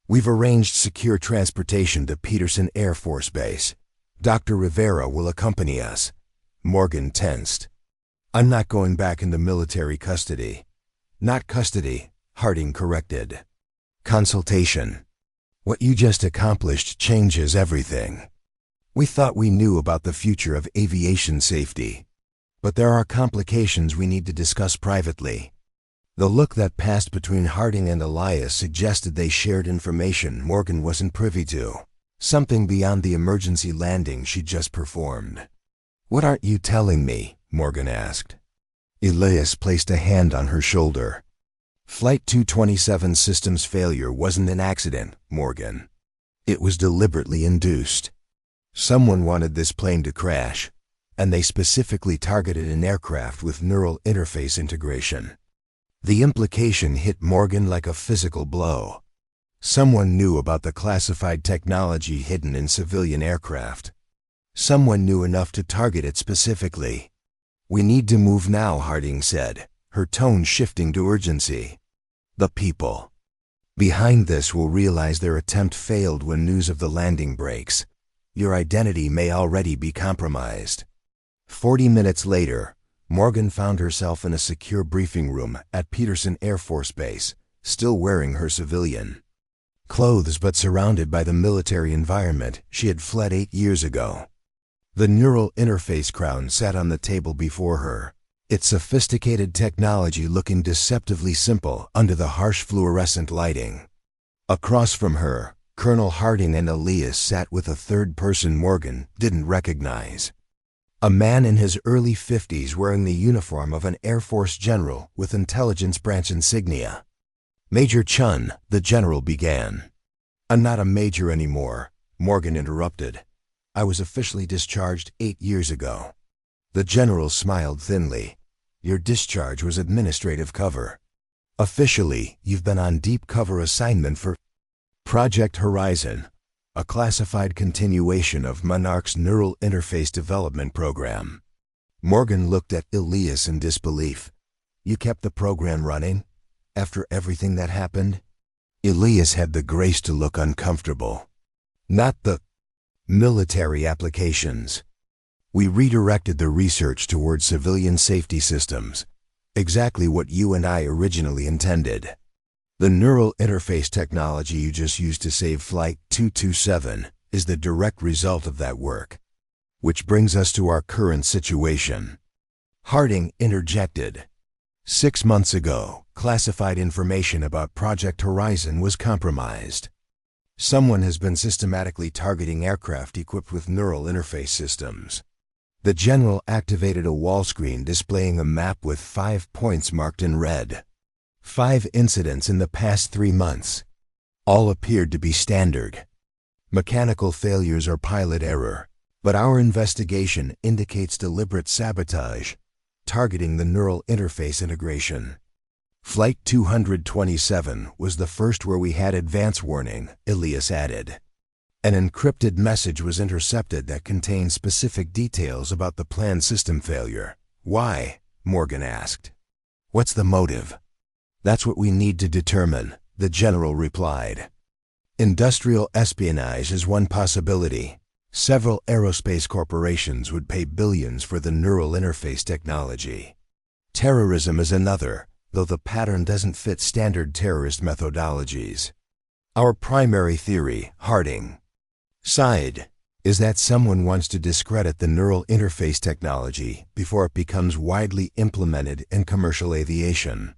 We've arranged secure transportation to Peterson Air Force Base. Dr. Rivera will accompany us. Morgan tensed. I'm not going back into military custody. Not custody, Harding corrected. Consultation. What you just accomplished changes everything. We thought we knew about the future of aviation safety. But there are complications we need to discuss privately. The look that passed between Harding and Elias suggested they shared information Morgan wasn't privy to, something beyond the emergency landing she'd just performed. What aren't you telling me? Morgan asked. Elias placed a hand on her shoulder. Flight 227 system's failure wasn't an accident, Morgan. It was deliberately induced. Someone wanted this plane to crash, and they specifically targeted an aircraft with neural interface integration. The implication hit Morgan like a physical blow. Someone knew about the classified technology hidden in civilian aircraft. Someone knew enough to target it specifically. We need to move now, Harding said, her tone shifting to urgency. The people behind this will realize their attempt failed when news of the landing breaks. Your identity may already be compromised. 40 minutes later, Morgan found herself in a secure briefing room at Peterson Air Force Base, still wearing her civilian clothes but surrounded by the military environment she had fled 8 years ago. The neural interface crown sat on the table before her, its sophisticated technology looking deceptively simple under the harsh fluorescent lighting. Across from her, Colonel Harding and Elias sat with a third person Morgan didn't recognize. A man in his early 50s wearing the uniform of an Air Force general with intelligence branch insignia. Major Chen, the general began. I'm not a major anymore, Morgan interrupted. I was officially discharged 8 years ago. The general smiled thinly. Your discharge was administrative cover. Officially, you've been on deep cover assignment for Project Horizon, a classified continuation of Monarch's Neural Interface Development Program. Morgan looked at Elias in disbelief. You kept the program running? After everything that happened? Elias had the grace to look uncomfortable. Not the military applications. We redirected the research towards civilian safety systems. Exactly what you and I originally intended. The neural interface technology you just used to save Flight 227 is the direct result of that work. Which brings us to our current situation. Harding interjected. 6 months ago, classified information about Project Horizon was compromised. Someone has been systematically targeting aircraft equipped with neural interface systems. The general activated a wall screen displaying a map with 5 points marked in red. 5 incidents in the past 3 months. All appeared to be standard mechanical failures or pilot error, but our investigation indicates deliberate sabotage, targeting the neural interface integration. Flight 227 was the first where we had advance warning, Elias added. An encrypted message was intercepted that contained specific details about the planned system failure. Why? Morgan asked. What's the motive? That's what we need to determine, the general replied. Industrial espionage is one possibility. Several aerospace corporations would pay billions for the neural interface technology. Terrorism is another, though the pattern doesn't fit standard terrorist methodologies. Our primary theory, Harding sighed, is that someone wants to discredit the neural interface technology before it becomes widely implemented in commercial aviation.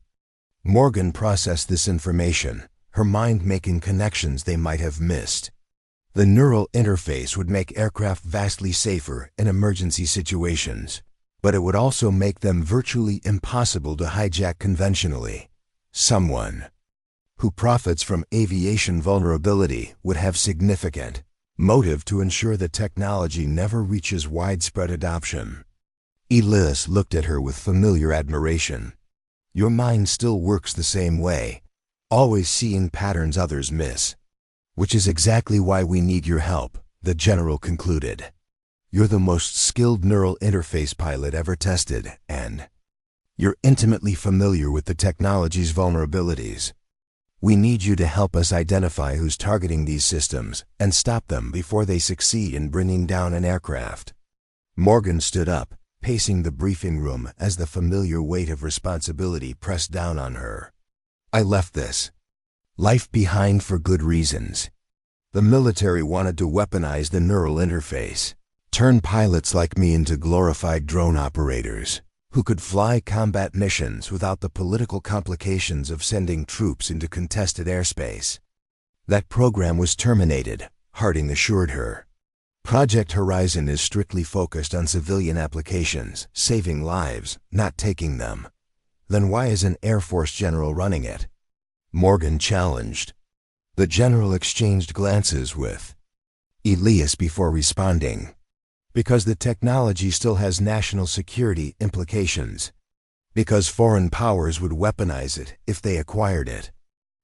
Morgan processed this information, her mind making connections they might have missed. The neural interface would make aircraft vastly safer in emergency situations, but it would also make them virtually impossible to hijack conventionally. Someone who profits from aviation vulnerability would have significant motive to ensure the technology never reaches widespread adoption. Elias looked at her with familiar admiration. Your mind still works the same way, always seeing patterns others miss. Which is exactly why we need your help, the general concluded. You're the most skilled neural interface pilot ever tested, and you're intimately familiar with the technology's vulnerabilities. We need you to help us identify who's targeting these systems and stop them before they succeed in bringing down an aircraft. Morgan stood up, pacing the briefing room as the familiar weight of responsibility pressed down on her. I left this life behind for good reasons. The military wanted to weaponize the neural interface, turn pilots like me into glorified drone operators who could fly combat missions without the political complications of sending troops into contested airspace. That program was terminated, Harding assured her. Project Horizon is strictly focused on civilian applications, saving lives, not taking them. Then why is an Air Force general running it? Morgan challenged. The general exchanged glances with Elias before responding. Because the technology still has national security implications. Because foreign powers would weaponize it if they acquired it.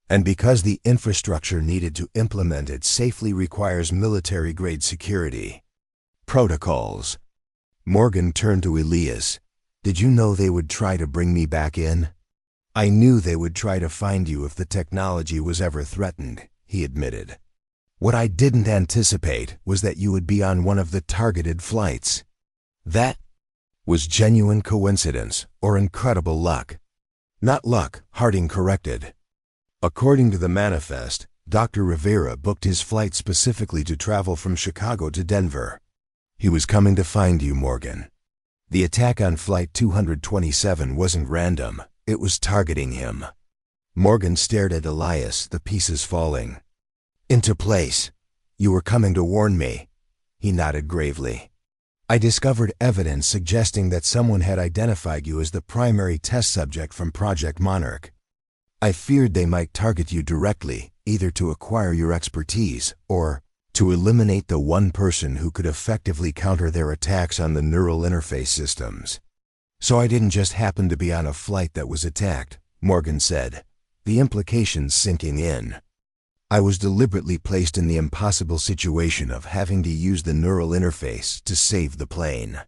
And because the infrastructure needed to implement it safely requires military-grade security protocols. Morgan turned to Elias. Did you know they would try to bring me back in? I knew they would try to find you if the technology was ever threatened, he admitted. What I didn't anticipate was that you would be on one of the targeted flights. That was genuine coincidence or incredible luck. Not luck, Harding corrected. According to the manifest, Dr. Rivera booked his flight specifically to travel from Chicago to Denver. He was coming to find you, Morgan. The attack on Flight 227 wasn't random, it was targeting him. Morgan stared at Elias, the pieces falling into place. You were coming to warn me. He nodded gravely. I discovered evidence suggesting that someone had identified you as the primary test subject from Project Monarch. I feared they might target you directly, either to acquire your expertise or to eliminate the one person who could effectively counter their attacks on the neural interface systems. So I didn't just happen to be on a flight that was attacked, Morgan said, the implications sinking in. I was deliberately placed in the impossible situation of having to use the neural interface to save the plane.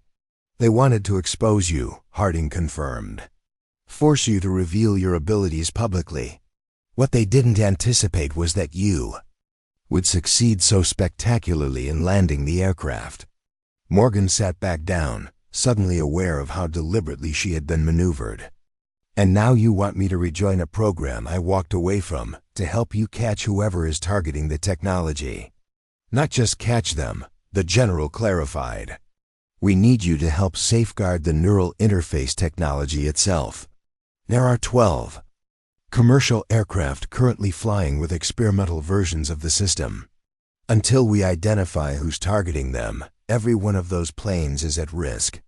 They wanted to expose you, Harding confirmed. Force you to reveal your abilities publicly. What they didn't anticipate was that you would succeed so spectacularly in landing the aircraft. Morgan sat back down, suddenly aware of how deliberately she had been maneuvered. And now you want me to rejoin a program I walked away from to help you catch whoever is targeting the technology. Not just catch them, the general clarified. We need you to help safeguard the neural interface technology itself. There are 12 commercial aircraft currently flying with experimental versions of the system. Until we identify who's targeting them, every one of those planes is at risk.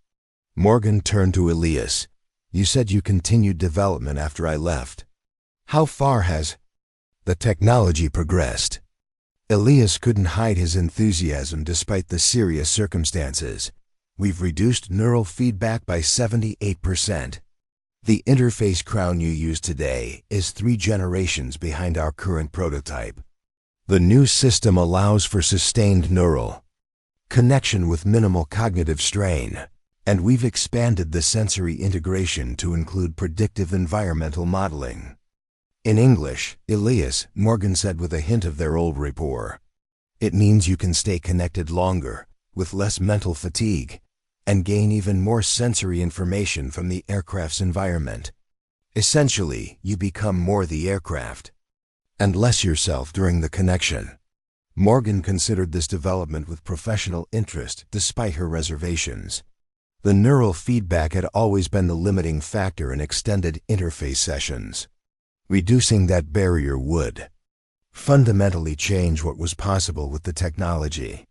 Morgan turned to Elias. You said you continued development after I left. How far has the technology progressed? Elias couldn't hide his enthusiasm despite the serious circumstances. We've reduced neural feedback by 78%. The interface crown you use today is 3 generations behind our current prototype. The new system allows for sustained neural connection with minimal cognitive strain, and we've expanded the sensory integration to include predictive environmental modeling. In English, Elias, Morgan said with a hint of their old rapport. It means you can stay connected longer, with less mental fatigue, and gain even more sensory information from the aircraft's environment. Essentially, you become more the aircraft, and less yourself during the connection. Morgan considered this development with professional interest despite her reservations. The neural feedback had always been the limiting factor in extended interface sessions. Reducing that barrier would fundamentally change what was possible with the technology.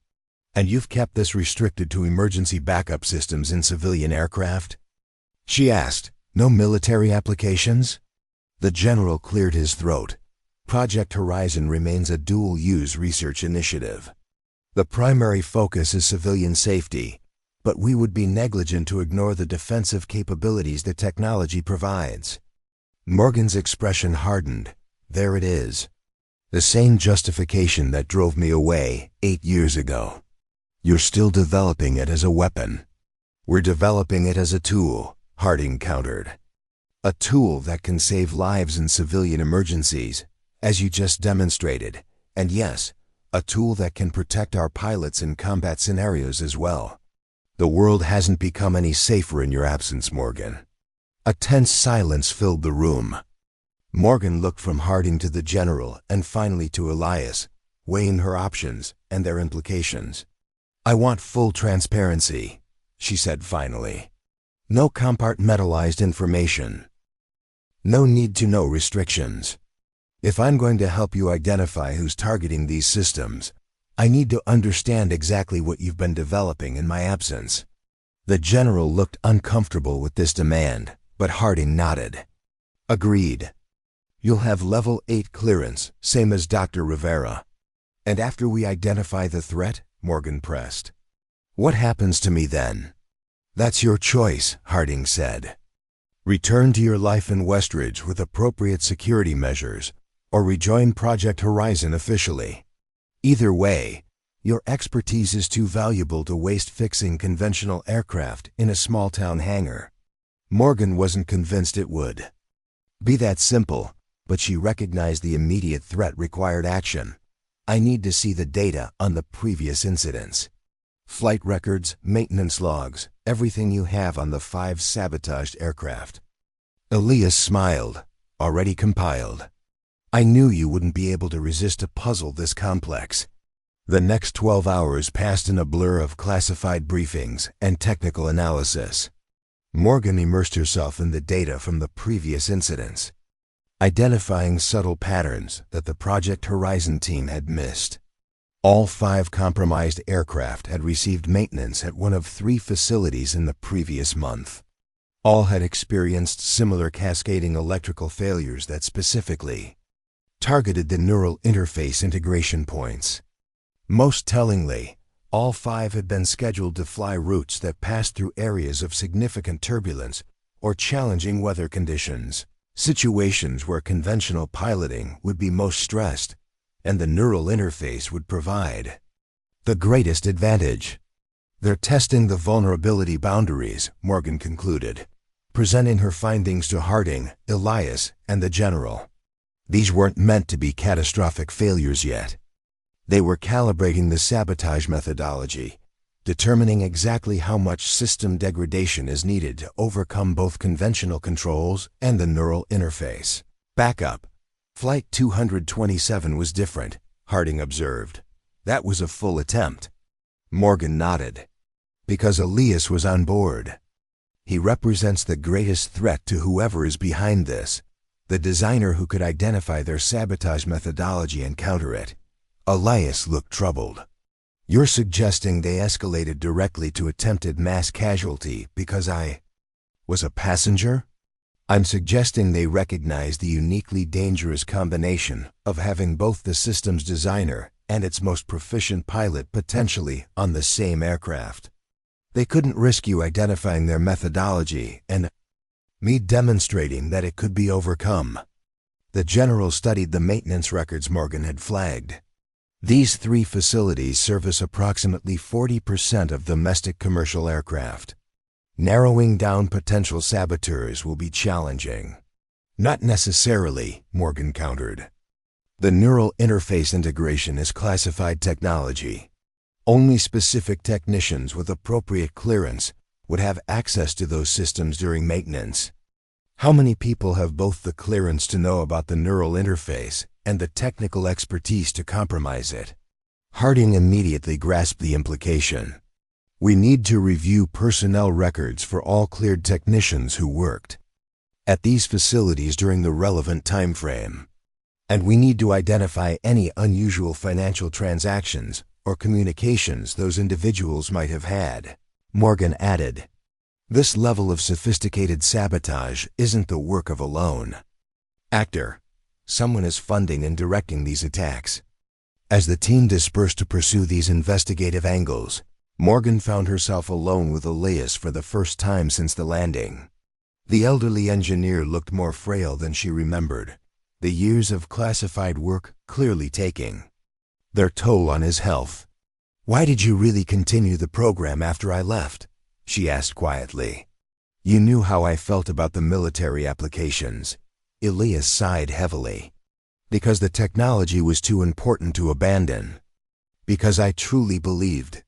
And you've kept this restricted to emergency backup systems in civilian aircraft? She asked. No military applications? The general cleared his throat. Project Horizon remains a dual-use research initiative. The primary focus is civilian safety, but we would be negligent to ignore the defensive capabilities the technology provides. Morgan's expression hardened. There it is. The same justification that drove me away 8 years ago. You're still developing it as a weapon. We're developing it as a tool, Harding countered. A tool that can save lives in civilian emergencies, as you just demonstrated, and yes, a tool that can protect our pilots in combat scenarios as well. The world hasn't become any safer in your absence, Morgan. A tense silence filled the room. Morgan looked from Harding to the general and finally to Elias, weighing her options and their implications. I want full transparency, she said finally. No compartmentalized information. No need-to-know restrictions. If I'm going to help you identify who's targeting these systems, I need to understand exactly what you've been developing in my absence. The general looked uncomfortable with this demand, but Harding nodded. Agreed. You'll have level 8 clearance, same as Dr. Rivera. And after we identify the threat, Morgan pressed. What happens to me then? That's your choice, Harding said. Return to your life in Westridge with appropriate security measures, or rejoin Project Horizon officially. Either way, your expertise is too valuable to waste fixing conventional aircraft in a small-town hangar. Morgan wasn't convinced it would be that simple, but she recognized the immediate threat required action. I need to see the data on the previous incidents. Flight records, maintenance logs, everything you have on the 5 sabotaged aircraft. Elias smiled. Already compiled. I knew you wouldn't be able to resist a puzzle this complex. The next 12 hours passed in a blur of classified briefings and technical analysis. Morgan immersed herself in the data from the previous incidents, identifying subtle patterns that the Project Horizon team had missed. All 5 compromised aircraft had received maintenance at one of 3 facilities in the previous month. All had experienced similar cascading electrical failures that specifically targeted the neural interface integration points. Most tellingly, all 5 had been scheduled to fly routes that passed through areas of significant turbulence or challenging weather conditions, situations where conventional piloting would be most stressed, and the neural interface would provide the greatest advantage. They're testing the vulnerability boundaries, Morgan concluded, presenting her findings to Harding, Elias, and the general. These weren't meant to be catastrophic failures yet. They were calibrating the sabotage methodology, determining exactly how much system degradation is needed to overcome both conventional controls and the neural interface. Backup. Flight 227 was different, Harding observed. That was a full attempt. Morgan nodded. Because Elias was on board. He represents the greatest threat to whoever is behind this, the designer who could identify their sabotage methodology and counter it. Elias looked troubled. You're suggesting they escalated directly to attempted mass casualty because I was a passenger? I'm suggesting they recognized the uniquely dangerous combination of having both the system's designer and its most proficient pilot potentially on the same aircraft. They couldn't risk you identifying their methodology and me demonstrating that it could be overcome. The general studied the maintenance records Morgan had flagged. These 3 facilities service approximately 40% of domestic commercial aircraft. Narrowing down potential saboteurs will be challenging. Not necessarily, Morgan countered. The neural interface integration is classified technology. Only specific technicians with appropriate clearance would have access to those systems during maintenance. How many people have both the clearance to know about the neural interface and the technical expertise to compromise it? Harding immediately grasped the implication. We need to review personnel records for all cleared technicians who worked at these facilities during the relevant time frame. And we need to identify any unusual financial transactions or communications those individuals might have had, Morgan added. This level of sophisticated sabotage isn't the work of a lone actor. Someone is funding and directing these attacks. As the team dispersed to pursue these investigative angles, Morgan found herself alone with Elias for the first time since the landing. The elderly engineer looked more frail than she remembered, the years of classified work clearly taking their toll on his health. "Why did you really continue the program after I left?" she asked quietly. "You knew how I felt about the military applications." Elias sighed heavily. "Because the technology was too important to abandon. Because I truly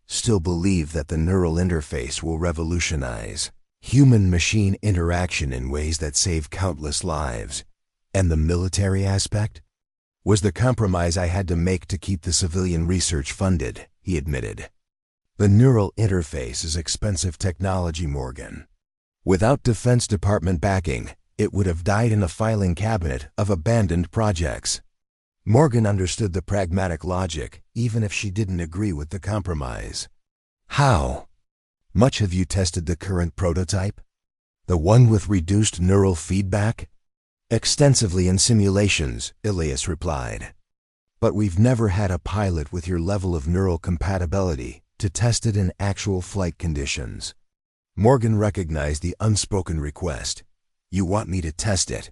still believe that the neural interface will revolutionize human-machine interaction in ways that save countless lives. And the military aspect was the compromise I had to make to keep the civilian research funded," he admitted. "The neural interface is expensive technology, Morgan. Without Defense Department backing, it would have died in a filing cabinet of abandoned projects." Morgan understood the pragmatic logic, even if she didn't agree with the compromise. "How much have you tested the current prototype? The one with reduced neural feedback?" "Extensively in simulations," Elias replied. "But we've never had a pilot with your level of neural compatibility to test it in actual flight conditions." Morgan recognized the unspoken request. "You want me to test it?"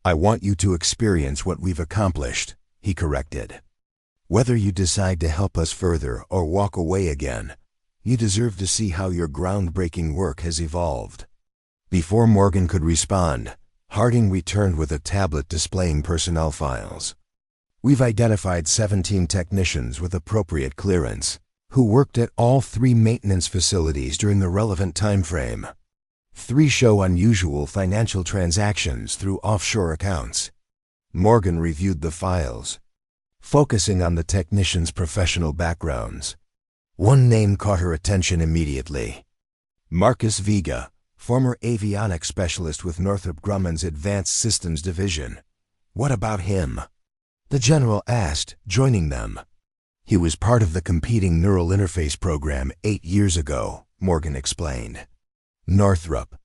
"I want you to experience what we've accomplished," he corrected. "Whether you decide to help us further or walk away again, you deserve to see how your groundbreaking work has evolved." Before Morgan could respond, Harding returned with a tablet displaying personnel files. "We've identified 17 technicians with appropriate clearance who worked at all 3 maintenance facilities during the relevant time frame. 3 show unusual financial transactions through offshore accounts." Morgan reviewed the files, focusing on the technicians' professional backgrounds. One name caught her attention immediately. Marcus Vega, former avionics specialist with Northrop Grumman's Advanced Systems Division. "What about him?" the general asked, joining them. "He was part of the competing neural interface program 8 years ago," Morgan explained. "Northrop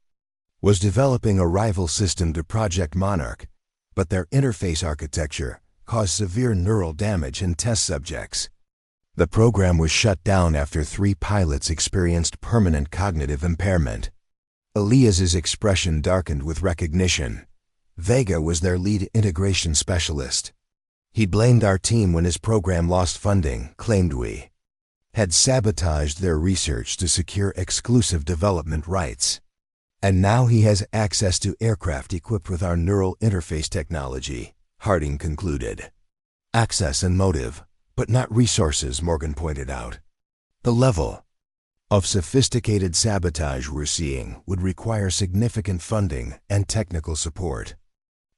was developing a rival system to Project Monarch, but their interface architecture caused severe neural damage in test subjects. The program was shut down after 3 pilots experienced permanent cognitive impairment." Elias's expression darkened with recognition. Vega was their lead integration specialist. "He blamed our team when his program lost funding, claimed we had sabotaged their research to secure exclusive development rights. And now he has access to aircraft equipped with our neural interface technology," Harding concluded. "Access and motive, but not resources," Morgan pointed out. "The level of sophisticated sabotage we're seeing would require significant funding and technical support.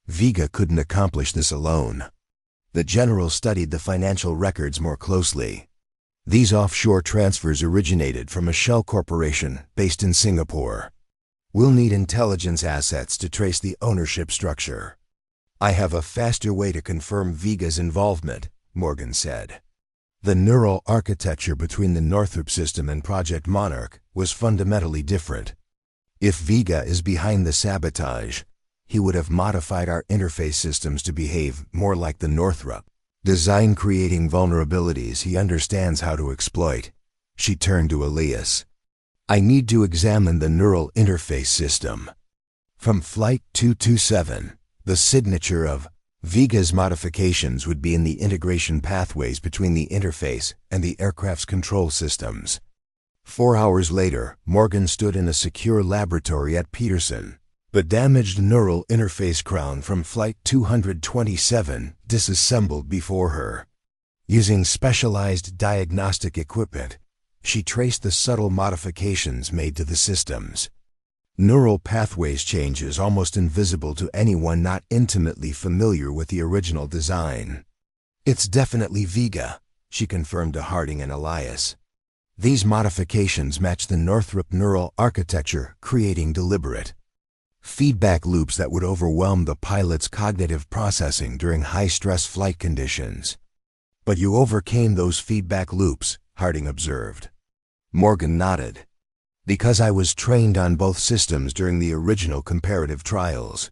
Vega couldn't accomplish this alone." The general studied the financial records more closely. These offshore transfers originated from a shell corporation based in Singapore. "We'll need intelligence assets to trace the ownership structure." "I have a faster way to confirm Vega's involvement," Morgan said. The neural architecture between the Northrop system and Project Monarch was fundamentally different. If Vega is behind the sabotage, he would have modified our interface systems to behave more like the Northrop design, creating vulnerabilities he understands how to exploit. She turned to Elias. "I need to examine the neural interface system From Flight 227, the signature of Vega's modifications would be in the integration pathways between the interface and the aircraft's control systems. 4 hours later, Morgan stood in a secure laboratory at Peterson. The damaged neural interface crown from Flight 227 disassembled before her. Using specialized diagnostic equipment, she traced the subtle modifications made to the systems. Neural pathways changes almost invisible to anyone not intimately familiar with the original design. "It's definitely Vega," she confirmed to Harding and Elias. "These modifications match the Northrop neural architecture, creating deliberate feedback loops that would overwhelm the pilot's cognitive processing during high-stress flight conditions." "But you overcame those feedback loops," Harding observed. Morgan nodded. "Because I was trained on both systems during the original comparative trials.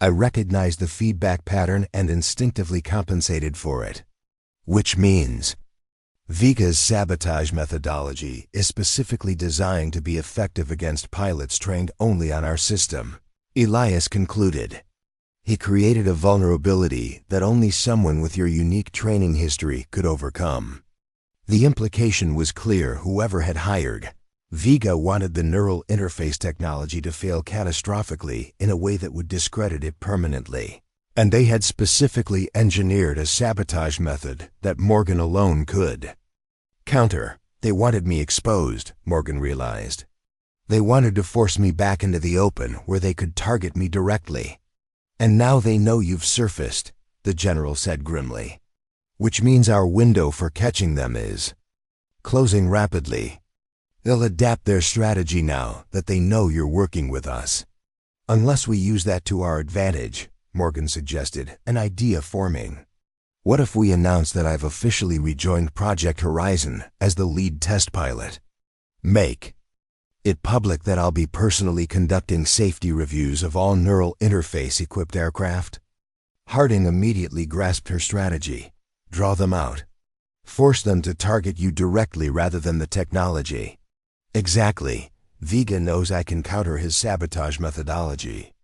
I recognized the feedback pattern and instinctively compensated for it." "Which means?" "Vega's sabotage methodology is specifically designed to be effective against pilots trained only on our system," Elias concluded. "He created a vulnerability that only someone with your unique training history could overcome." The implication was clear. Whoever had hired Vega wanted the neural interface technology to fail catastrophically in a way that would discredit it permanently. And they had specifically engineered a sabotage method that Morgan alone could counter. "They wanted me exposed," Morgan realized. "They wanted to force me back into the open where they could target me directly." "And now they know you've surfaced," the general said grimly. "Which means our window for catching them is closing rapidly. They'll adapt their strategy now that they know you're working with us." "Unless we use that to our advantage," Morgan suggested, an idea forming. "What if we announce that I've officially rejoined Project Horizon as the lead test pilot? Make it public that I'll be personally conducting safety reviews of all neural interface-equipped aircraft?" Harding immediately grasped her strategy. "Draw them out. Force them to target you directly rather than the technology." "Exactly. Vega knows I can counter his sabotage methodology.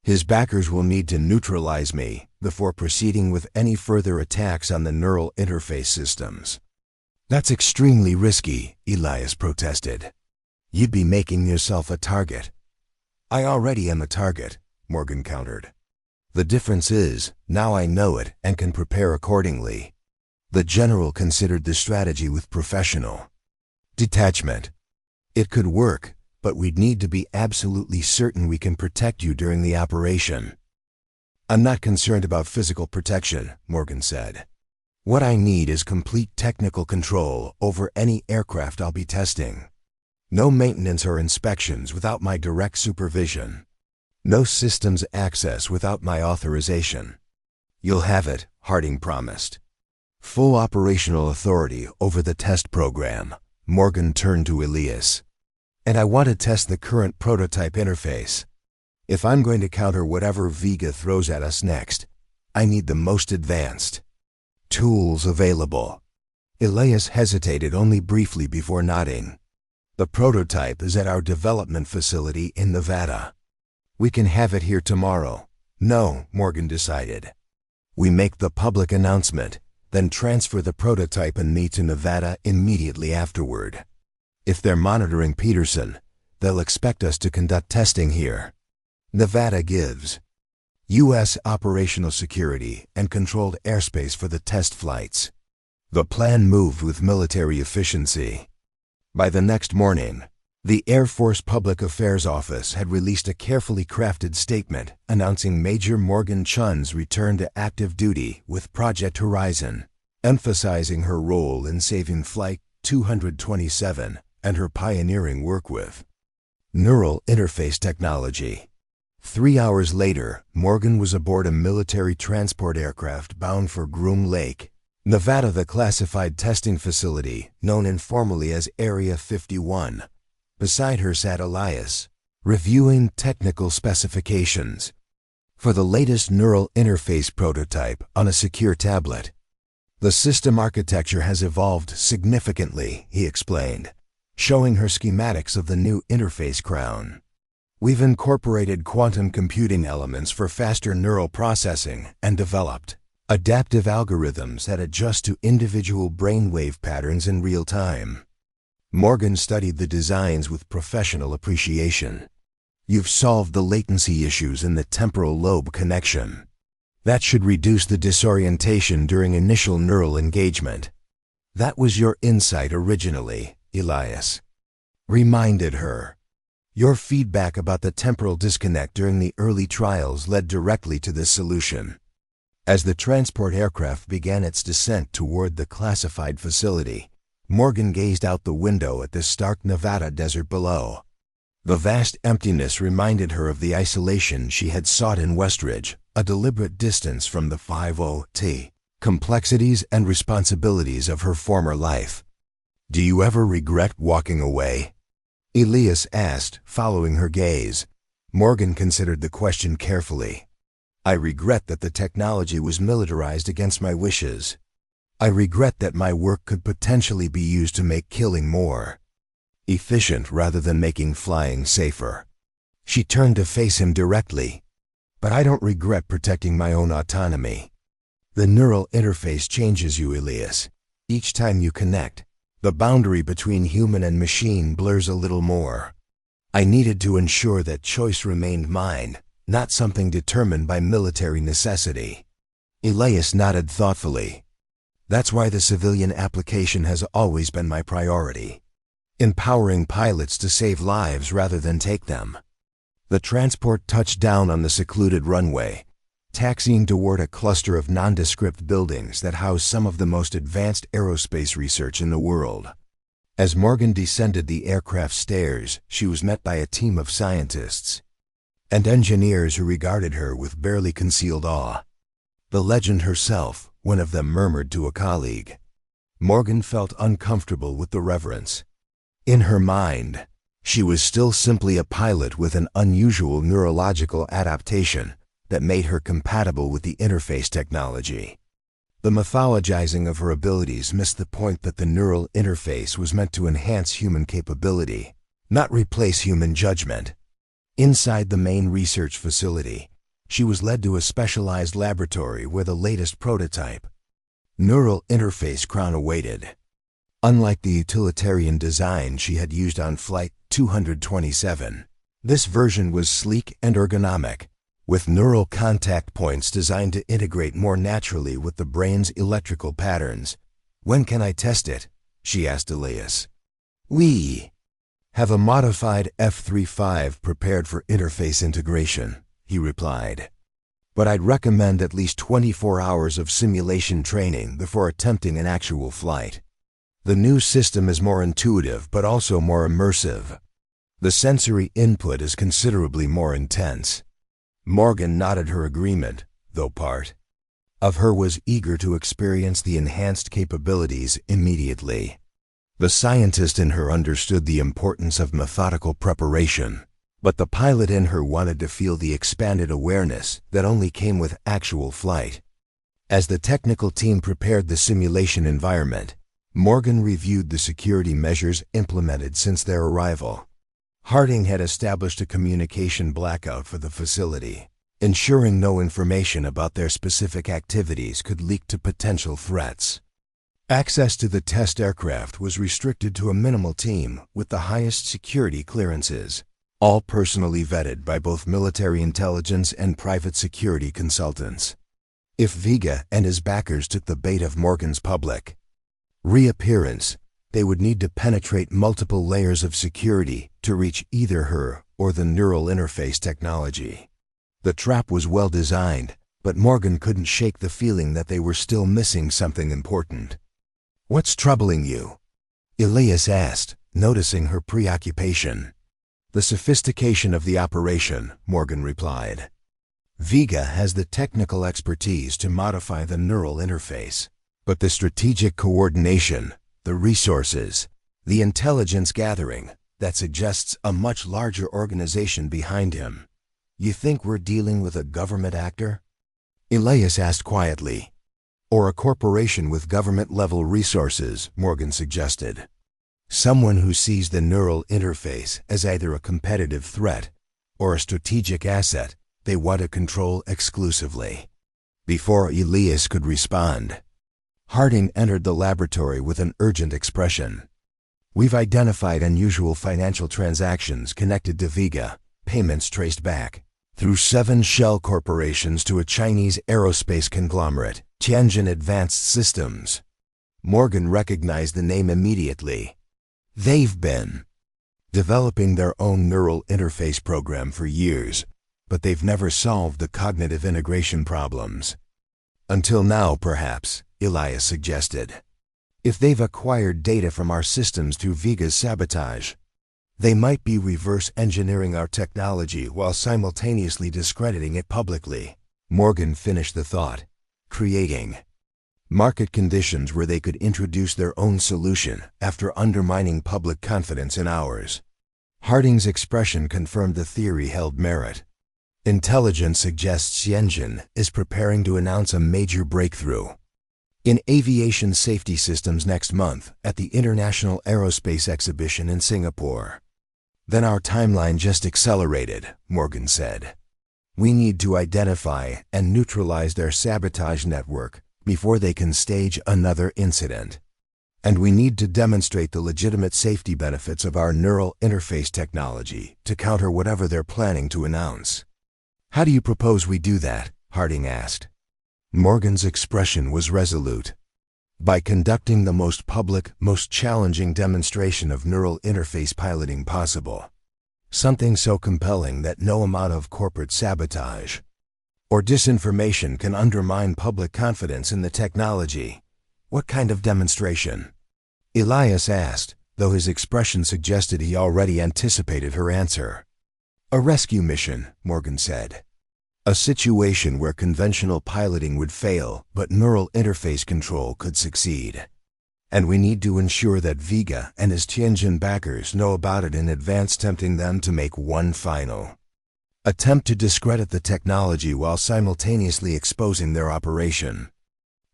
His backers will need to neutralize me before proceeding with any further attacks on the neural interface systems." "That's extremely risky," Elias protested. "You'd be making yourself a target." "I already am a target," Morgan countered. "The difference is, now I know it and can prepare accordingly." The general considered the strategy with professional detachment. "It could work, but we'd need to be absolutely certain we can protect you during the operation." "I'm not concerned about physical protection," Morgan said. "What I need is complete technical control over any aircraft I'll be testing. No maintenance or inspections without my direct supervision. No systems access without my authorization." "You'll have it," Harding promised. "Full operational authority over the test program." Morgan turned to Elias. "And I want to test the current prototype interface. If I'm going to counter whatever Vega throws at us next, I need the most advanced tools available." Elias hesitated only briefly before nodding. "The prototype is at our development facility in Nevada. We can have it here tomorrow." "No," Morgan decided. "We make the public announcement, then transfer the prototype and me to Nevada immediately afterward. If they're monitoring Peterson, they'll expect us to conduct testing here. Nevada gives U.S. operational security and controlled airspace for the test flights." The plan moved with military efficiency. By the next morning, the Air Force Public Affairs Office had released a carefully crafted statement announcing Major Morgan Chun's return to active duty with Project Horizon, emphasizing her role in saving Flight 227 and her pioneering work with neural interface technology. 3 hours later, Morgan was aboard a military transport aircraft bound for Groom Lake, Nevada, the classified testing facility known informally as Area 51. Beside her sat Elias, reviewing technical specifications for the latest neural interface prototype on a secure tablet. "The system architecture has evolved significantly," he explained, showing her schematics of the new interface crown. We've incorporated quantum computing elements for faster neural processing and developed adaptive algorithms that adjust to individual brainwave patterns in real time. Morgan studied the designs with professional appreciation. You've solved the latency issues in the temporal lobe connection. That should reduce the disorientation during initial neural engagement. That was your insight originally, Elias reminded her. Your feedback about the temporal disconnect during the early trials led directly to this solution. As the transport aircraft began its descent toward the classified facility, Morgan gazed out the window at the stark Nevada desert below. The vast emptiness reminded her of the isolation she had sought in Westridge, a deliberate distance from the 50T complexities and responsibilities of her former life. Do you ever regret walking away? Elias asked, following her gaze. Morgan considered the question carefully. I regret that the technology was militarized against my wishes. I regret that my work could potentially be used to make killing more efficient rather than making flying safer. She turned to face him directly. But I don't regret protecting my own autonomy. The neural interface changes you, Elias. Each time you connect, the boundary between human and machine blurs a little more. I needed to ensure that choice remained mine, not something determined by military necessity. Elias nodded thoughtfully. That's why the civilian application has always been my priority. Empowering pilots to save lives rather than take them. The transport touched down on the secluded runway, taxiing toward a cluster of nondescript buildings that house some of the most advanced aerospace research in the world. As Morgan descended the aircraft stairs, she was met by a team of scientists and engineers who regarded her with barely concealed awe. The legend herself, one of them murmured to a colleague. Morgan felt uncomfortable with the reverence. In her mind, she was still simply a pilot with an unusual neurological adaptation that made her compatible with the interface technology. The mythologizing of her abilities missed the point that the neural interface was meant to enhance human capability, not replace human judgment. Inside the main research facility, she was led to a specialized laboratory where the latest prototype, neural interface crown awaited. Unlike the utilitarian design she had used on Flight 227, this version was sleek and ergonomic, with neural contact points designed to integrate more naturally with the brain's electrical patterns. When can I test it? She asked Elias. We have a modified F-35 prepared for interface integration, he replied. But I'd recommend at least 24 hours of simulation training before attempting an actual flight. The new system is more intuitive but also more immersive. The sensory input is considerably more intense. Morgan nodded her agreement, though part of her was eager to experience the enhanced capabilities immediately. The scientist in her understood the importance of methodical preparation, but the pilot in her wanted to feel the expanded awareness that only came with actual flight. As the technical team prepared the simulation environment, Morgan reviewed the security measures implemented since their arrival. Harding had established a communication blackout for the facility, ensuring no information about their specific activities could leak to potential threats. Access to the test aircraft was restricted to a minimal team with the highest security clearances, all personally vetted by both military intelligence and private security consultants. If Vega and his backers took the bait of Morgan's public reappearance, they would need to penetrate multiple layers of security to reach either her or the neural interface technology. The trap was well designed, but Morgan couldn't shake the feeling that they were still missing something important. What's troubling you? Elias asked, noticing her preoccupation. The sophistication of the operation, Morgan replied. Vega has the technical expertise to modify the neural interface, but the strategic coordination, the resources, the intelligence gathering, that suggests a much larger organization behind him. You think we're dealing with a government actor? Elias asked quietly. Or a corporation with government-level resources, Morgan suggested. Someone who sees the neural interface as either a competitive threat or a strategic asset they want to control exclusively. Before Elias could respond, Harding entered the laboratory with an urgent expression. "We've identified unusual financial transactions connected to Vega, payments traced back through 7 shell corporations to a Chinese aerospace conglomerate, Tianjin Advanced Systems." Morgan recognized the name immediately. They've been developing their own neural interface program for years, but they've never solved the cognitive integration problems. Until now, perhaps, Elias suggested. If they've acquired data from our systems through Vega's sabotage, they might be reverse engineering our technology while simultaneously discrediting it publicly. Morgan finished the thought, creating market conditions where they could introduce their own solution after undermining public confidence in ours. Harding's expression confirmed the theory held merit. Intelligence suggests Tianjin is preparing to announce a major breakthrough in aviation safety systems next month at the International Aerospace Exhibition in Singapore. Then our timeline just accelerated, Morgan said. We need to identify and neutralize their sabotage network before they can stage another incident. And we need to demonstrate the legitimate safety benefits of our neural interface technology to counter whatever they're planning to announce. How do you propose we do that? Harding asked. Morgan's expression was resolute. By conducting the most public, most challenging demonstration of neural interface piloting possible. Something so compelling that no amount of corporate sabotage or disinformation can undermine public confidence in the technology. What kind of demonstration? Elias asked, though his expression suggested he already anticipated her answer. A rescue mission, Morgan said. A situation where conventional piloting would fail, but neural interface control could succeed. And we need to ensure that Vega and his Tianjin backers know about it in advance, tempting them to make one final attempt to discredit the technology while simultaneously exposing their operation.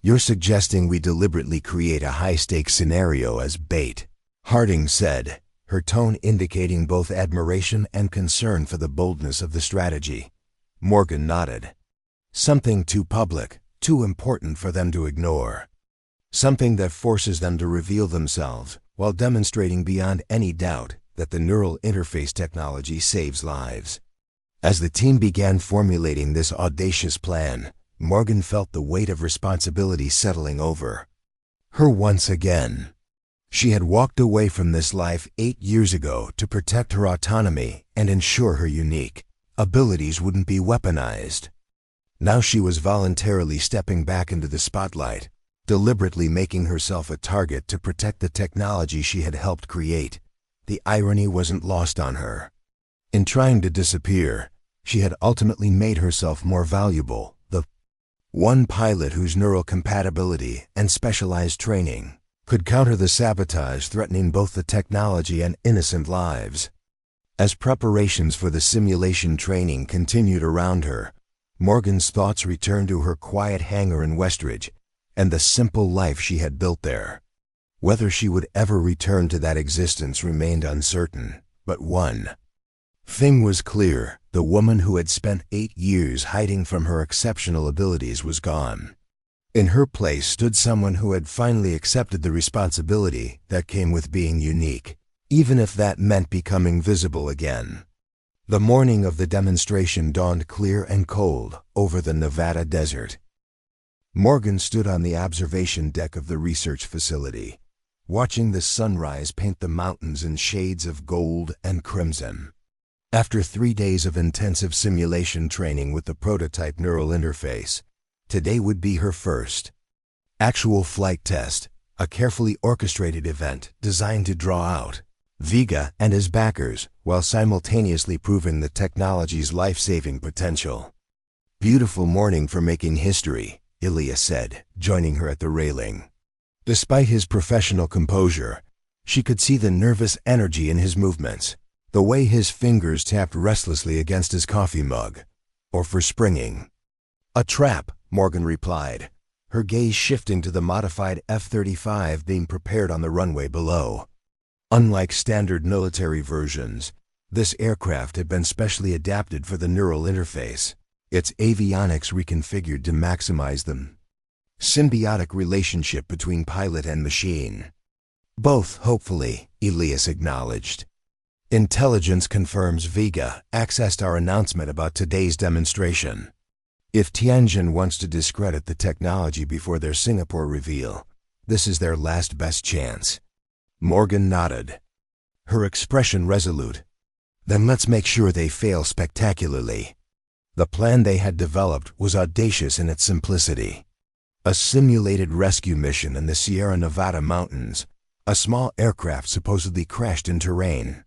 You're suggesting we deliberately create a high-stakes scenario as bait, Harding said, her tone indicating both admiration and concern for the boldness of the strategy. Morgan nodded. Something too public, too important for them to ignore. Something that forces them to reveal themselves while demonstrating beyond any doubt that the neural interface technology saves lives. As the team began formulating this audacious plan, Morgan felt the weight of responsibility settling over her once again. She had walked away from this life 8 years ago to protect her autonomy and ensure her unique abilities wouldn't be weaponized. Now she was voluntarily stepping back into the spotlight, deliberately making herself a target to protect the technology she had helped create. The irony wasn't lost on her. In trying to disappear, she had ultimately made herself more valuable, the one pilot whose neural compatibility and specialized training could counter the sabotage threatening both the technology and innocent lives. As preparations for the simulation training continued around her, Morgan's thoughts returned to her quiet hangar in Westridge and the simple life she had built there. Whether she would ever return to that existence remained uncertain, but one thing was clear: the woman who had spent 8 years hiding from her exceptional abilities was gone. In her place stood someone who had finally accepted the responsibility that came with being unique, even if that meant becoming visible again. The morning of the demonstration dawned clear and cold over the Nevada desert. Morgan stood on the observation deck of the research facility, watching the sunrise paint the mountains in shades of gold and crimson. After 3 days of intensive simulation training with the prototype neural interface, today would be her first actual flight test, a carefully orchestrated event designed to draw out Vega and his backers while simultaneously proving the technology's life-saving potential. Beautiful morning for making history, Elias said, joining her at the railing. Despite his professional composure, she could see the nervous energy in his movements, the way his fingers tapped restlessly against his coffee mug, or for springing. A trap, Morgan replied, her gaze shifting to the modified F-35 being prepared on the runway below. Unlike standard military versions, This aircraft had been specially adapted for the neural interface, its avionics reconfigured to maximize the symbiotic relationship between pilot and machine. Both, hopefully, Elias acknowledged. Intelligence confirms Vega accessed our announcement about today's demonstration. If Tianjin wants to discredit the technology before their Singapore reveal, this is their last best chance. Morgan nodded, her expression resolute. Then let's make sure they fail spectacularly. The plan they had developed was audacious in its simplicity. A simulated rescue mission in the Sierra Nevada mountains, a small aircraft supposedly crashed in terrain.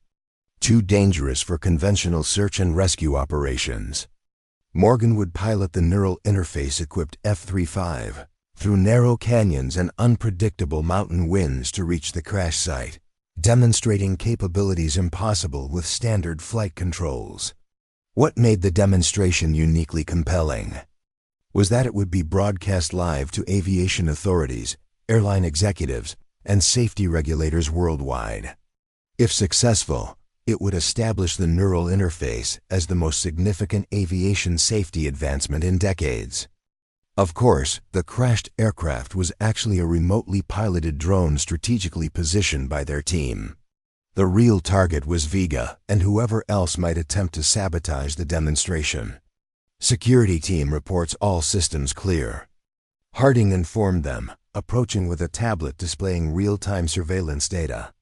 Too dangerous for conventional search and rescue operations. Morgan would pilot the neural interface-equipped F-35 through narrow canyons and unpredictable mountain winds to reach the crash site, demonstrating capabilities impossible with standard flight controls. What made the demonstration uniquely compelling was that it would be broadcast live to aviation authorities, airline executives, and safety regulators worldwide. If successful, it would establish the neural interface as the most significant aviation safety advancement in decades. Of course, the crashed aircraft was actually a remotely piloted drone strategically positioned by their team. The real target was Vega and whoever else might attempt to sabotage the demonstration. Security team reports all systems clear. Harding informed them, approaching with a tablet displaying real-time surveillance data.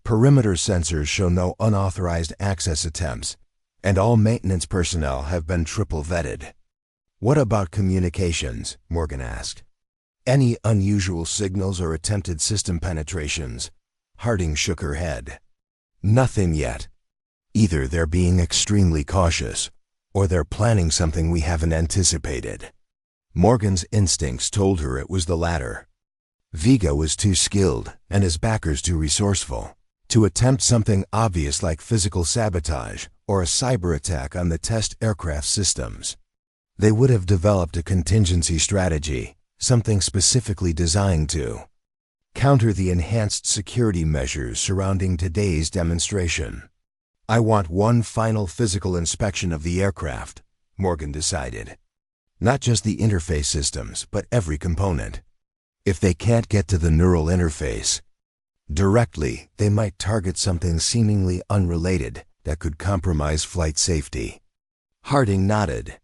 Perimeter sensors show no unauthorized access attempts, and all maintenance personnel have been triple vetted. What about communications? Morgan asked. Any unusual signals or attempted system penetrations? Harding shook her head. Nothing yet. Either they're being extremely cautious, or they're planning something we haven't anticipated. Morgan's instincts told her it was the latter. Vega was too skilled, and his backers too resourceful, to attempt something obvious like physical sabotage or a cyber attack on the test aircraft systems. They would have developed a contingency strategy, something specifically designed to counter the enhanced security measures surrounding today's demonstration. I want one final physical inspection of the aircraft, Morgan decided. Not just the interface systems, but every component. If they can't get to the neural interface directly, they might target something seemingly unrelated that could compromise flight safety. Harding nodded.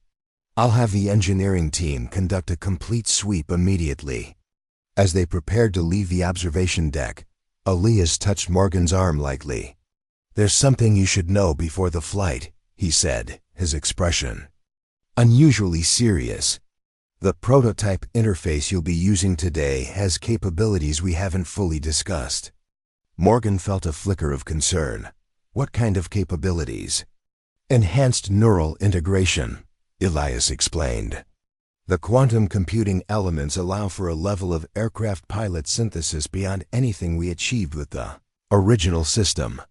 I'll have the engineering team conduct a complete sweep immediately. As they prepared to leave the observation deck, Elias touched Morgan's arm lightly. There's something you should know before the flight, he said, his expression unusually serious. The prototype interface you'll be using today has capabilities we haven't fully discussed. Morgan felt a flicker of concern. What kind of capabilities? Enhanced neural integration, Elias explained. The quantum computing elements allow for a level of aircraft pilot synthesis beyond anything we achieved with the original system.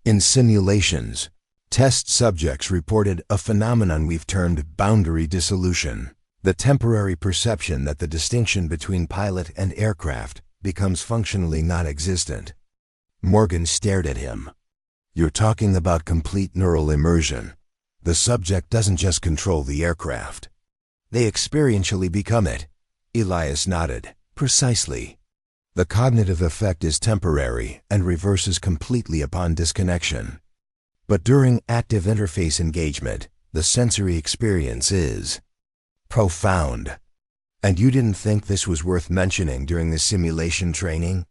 In simulations, test subjects reported a phenomenon we've termed boundary dissolution, the temporary perception that the distinction between pilot and aircraft becomes functionally non-existent. Morgan stared at him. You're talking about complete neural immersion. The subject doesn't just control the aircraft. They experientially become it. Elias nodded. Precisely. The cognitive effect is temporary and reverses completely upon disconnection. But during active interface engagement, the sensory experience is profound. And you didn't think this was worth mentioning during the simulation training?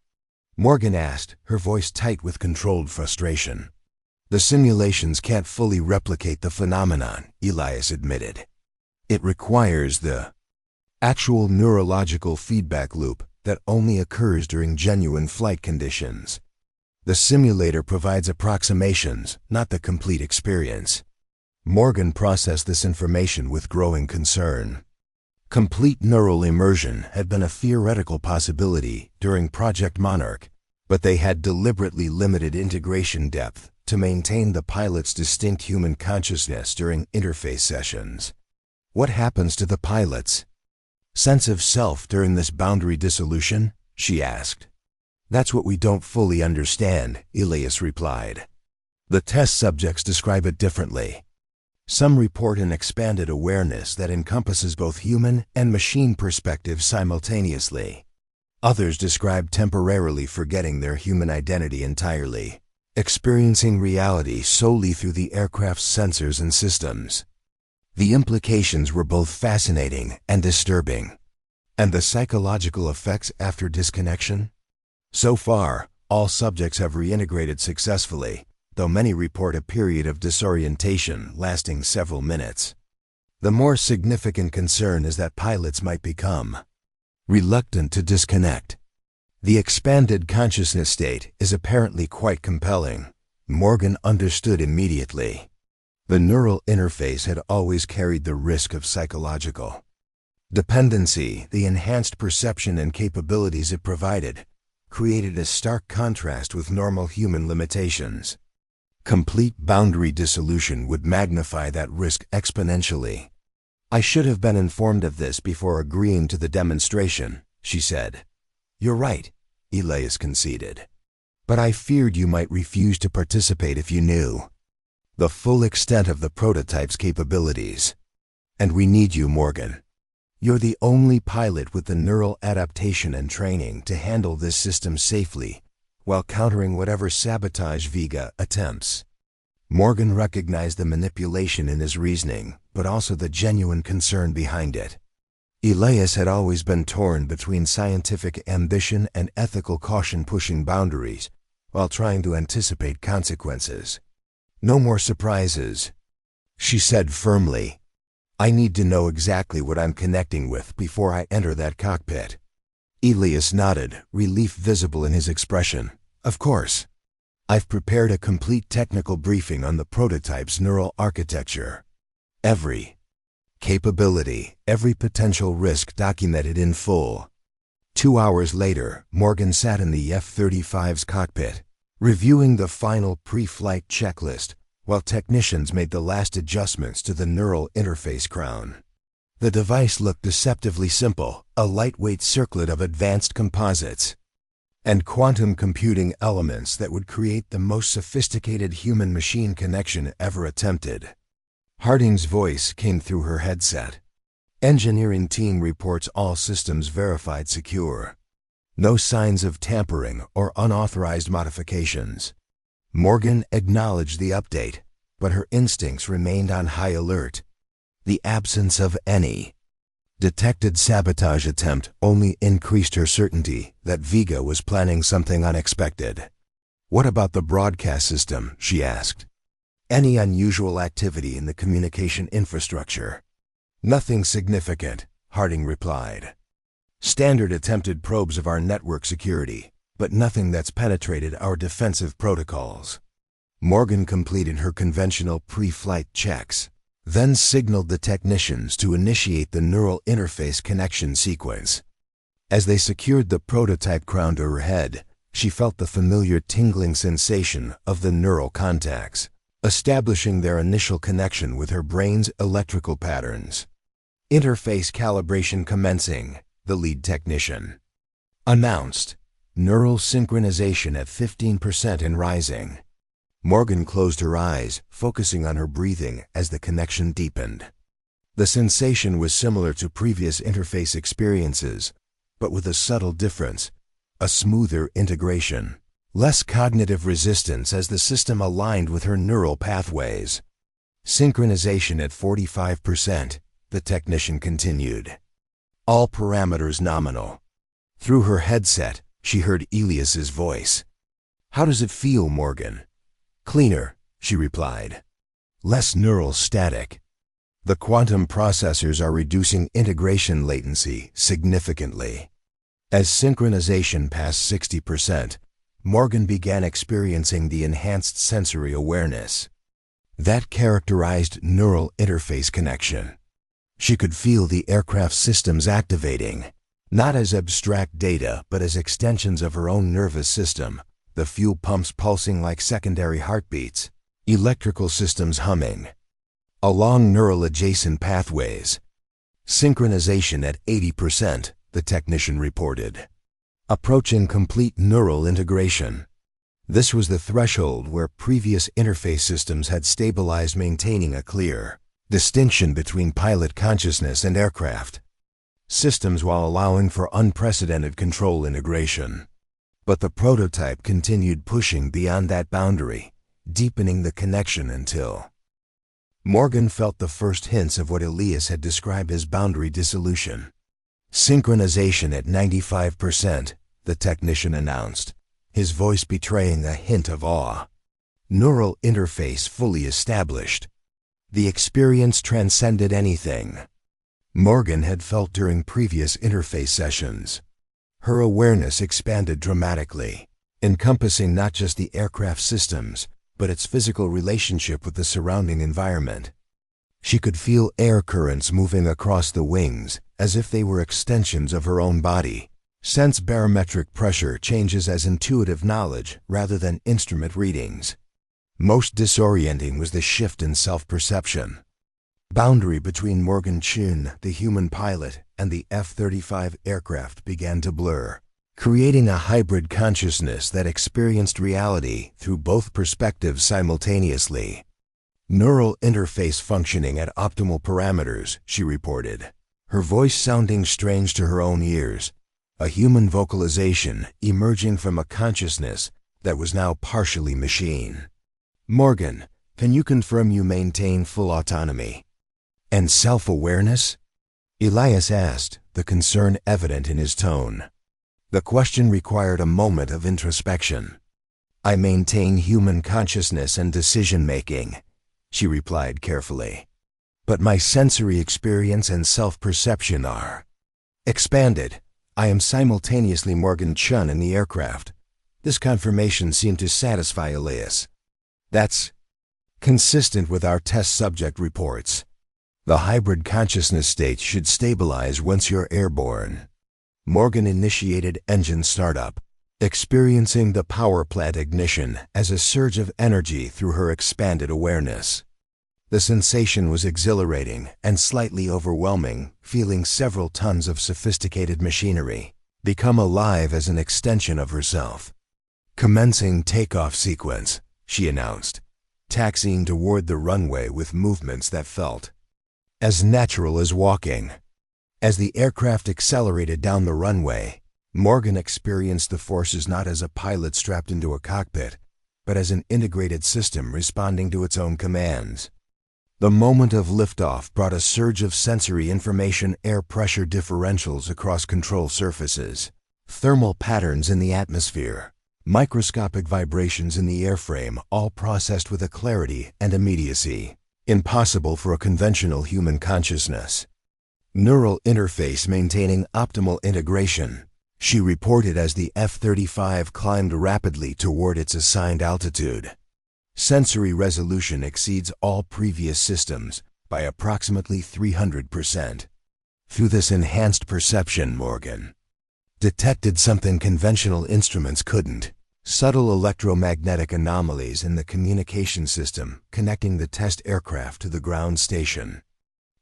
Morgan asked, her voice tight with controlled frustration. The simulations can't fully replicate the phenomenon, Elias admitted. It requires the actual neurological feedback loop that only occurs during genuine flight conditions. The simulator provides approximations, not the complete experience. Morgan processed this information with growing concern. Complete neural immersion had been a theoretical possibility during Project Monarch, but they had deliberately limited integration depth to maintain the pilot's distinct human consciousness during interface sessions. What happens to the pilot's sense of self during this boundary dissolution? She asked. That's what we don't fully understand, Elias replied. The test subjects describe it differently. Some report an expanded awareness that encompasses both human and machine perspectives simultaneously. Others describe temporarily forgetting their human identity entirely, experiencing reality solely through the aircraft's sensors and systems. The implications were both fascinating and disturbing. And the psychological effects after disconnection? So far, all subjects have reintegrated successfully, though many report a period of disorientation lasting several minutes. The more significant concern is that pilots might become reluctant to disconnect. The expanded consciousness state is apparently quite compelling. Morgan understood immediately. The neural interface had always carried the risk of psychological dependency. The enhanced perception and capabilities it provided created a stark contrast with normal human limitations. Complete boundary dissolution would magnify that risk exponentially. "I should have been informed of this before agreeing to the demonstration," she said. "You're right," Elias conceded. "But I feared you might refuse to participate if you knew the full extent of the prototype's capabilities. And we need you, Morgan. You're the only pilot with the neural adaptation and training to handle this system safely while countering whatever sabotage Vega attempts." Morgan recognized the manipulation in his reasoning, but also the genuine concern behind it. Elias had always been torn between scientific ambition and ethical caution, pushing boundaries while trying to anticipate consequences. "No more surprises," she said firmly. "I need to know exactly what I'm connecting with before I enter that cockpit." Elias nodded, relief visible in his expression. "Of course. I've prepared a complete technical briefing on the prototype's neural architecture. Every capability, every potential risk documented in full." 2 hours later, Morgan sat in the F-35's cockpit, reviewing the final pre-flight checklist while technicians made the last adjustments to the neural interface crown. The device looked deceptively simple, a lightweight circlet of advanced composites and quantum computing elements that would create the most sophisticated human-machine connection ever attempted. Harding's voice came through her headset. "Engineering team reports all systems verified secure. No signs of tampering or unauthorized modifications." Morgan acknowledged the update, but her instincts remained on high alert. The absence of any detected sabotage attempt only increased her certainty that Vega was planning something unexpected. "What about the broadcast system?" she asked. "Any unusual activity in the communication infrastructure?" "Nothing significant," Harding replied. "Standard attempted probes of our network security, but nothing that's penetrated our defensive protocols." Morgan completed her conventional pre-flight checks, then signaled the technicians to initiate the neural interface connection sequence. As they secured the prototype crown to her head, she felt the familiar tingling sensation of the neural contacts, establishing their initial connection with her brain's electrical patterns. "Interface calibration commencing," the lead technician announced. "Neural synchronization at 15% and rising." Morgan closed her eyes, focusing on her breathing as the connection deepened. The sensation was similar to previous interface experiences, but with a subtle difference: a smoother integration, less cognitive resistance as the system aligned with her neural pathways. "Synchronization at 45%, the technician continued. "All parameters nominal." Through her headset, she heard Elias's voice. "How does it feel, Morgan?" "Cleaner," she replied. "Less neural static. The quantum processors are reducing integration latency significantly." As synchronization passed 60%, Morgan began experiencing the enhanced sensory awareness that characterized neural interface connection. She could feel the aircraft systems activating, not as abstract data but as extensions of her own nervous system, the fuel pumps pulsing like secondary heartbeats, electrical systems humming along neural adjacent pathways. "Synchronization at 80%, the technician reported. "Approaching complete neural integration." This was the threshold where previous interface systems had stabilized, maintaining a clear distinction between pilot consciousness and aircraft systems while allowing for unprecedented control integration. But the prototype continued pushing beyond that boundary, deepening the connection until Morgan felt the first hints of what Elias had described as boundary dissolution. Synchronization at 95%, the technician announced, his voice betraying a hint of awe. Neural interface fully established. The experience transcended anything Morgan had felt during previous interface sessions. Her awareness expanded dramatically, encompassing not just the aircraft systems, but its physical relationship with the surrounding environment. She could feel air currents moving across the wings, as if they were extensions of her own body. Sense barometric pressure changes as intuitive knowledge rather than instrument readings. Most disorienting was the shift in self-perception. Boundary between Morgan Chen, the human pilot, and the F-35 aircraft began to blur, creating a hybrid consciousness that experienced reality through both perspectives simultaneously. Neural interface functioning at optimal parameters, she reported, her voice sounding strange to her own ears, a human vocalization emerging from a consciousness that was now partially machine. Morgan, can you confirm you maintain full autonomy and self-awareness? Elias asked, the concern evident in his tone. The question required a moment of introspection. I maintain human consciousness and decision-making, she replied carefully. But my sensory experience and self-perception are expanded. I am simultaneously Morgan Chen in the aircraft. This confirmation seemed to satisfy Elias. That's consistent with our test subject reports. The hybrid consciousness state should stabilize once you're airborne. Morgan initiated engine startup, experiencing the power plant ignition as a surge of energy through her expanded awareness. The sensation was exhilarating and slightly overwhelming, feeling several tons of sophisticated machinery become alive as an extension of herself. Commencing takeoff sequence, she announced, taxiing toward the runway with movements that felt as natural as walking. As the aircraft accelerated down the runway, Morgan experienced the forces not as a pilot strapped into a cockpit, but as an integrated system responding to its own commands. The moment of liftoff brought a surge of sensory information, air pressure differentials across control surfaces, thermal patterns in the atmosphere, microscopic vibrations in the airframe, all processed with a clarity and immediacy impossible for a conventional human consciousness. Neural interface maintaining optimal integration, she reported as the F-35 climbed rapidly toward its assigned altitude. Sensory resolution exceeds all previous systems by approximately 300%. Through this enhanced perception, Morgan detected something conventional instruments couldn't: subtle electromagnetic anomalies in the communication system connecting the test aircraft to the ground station.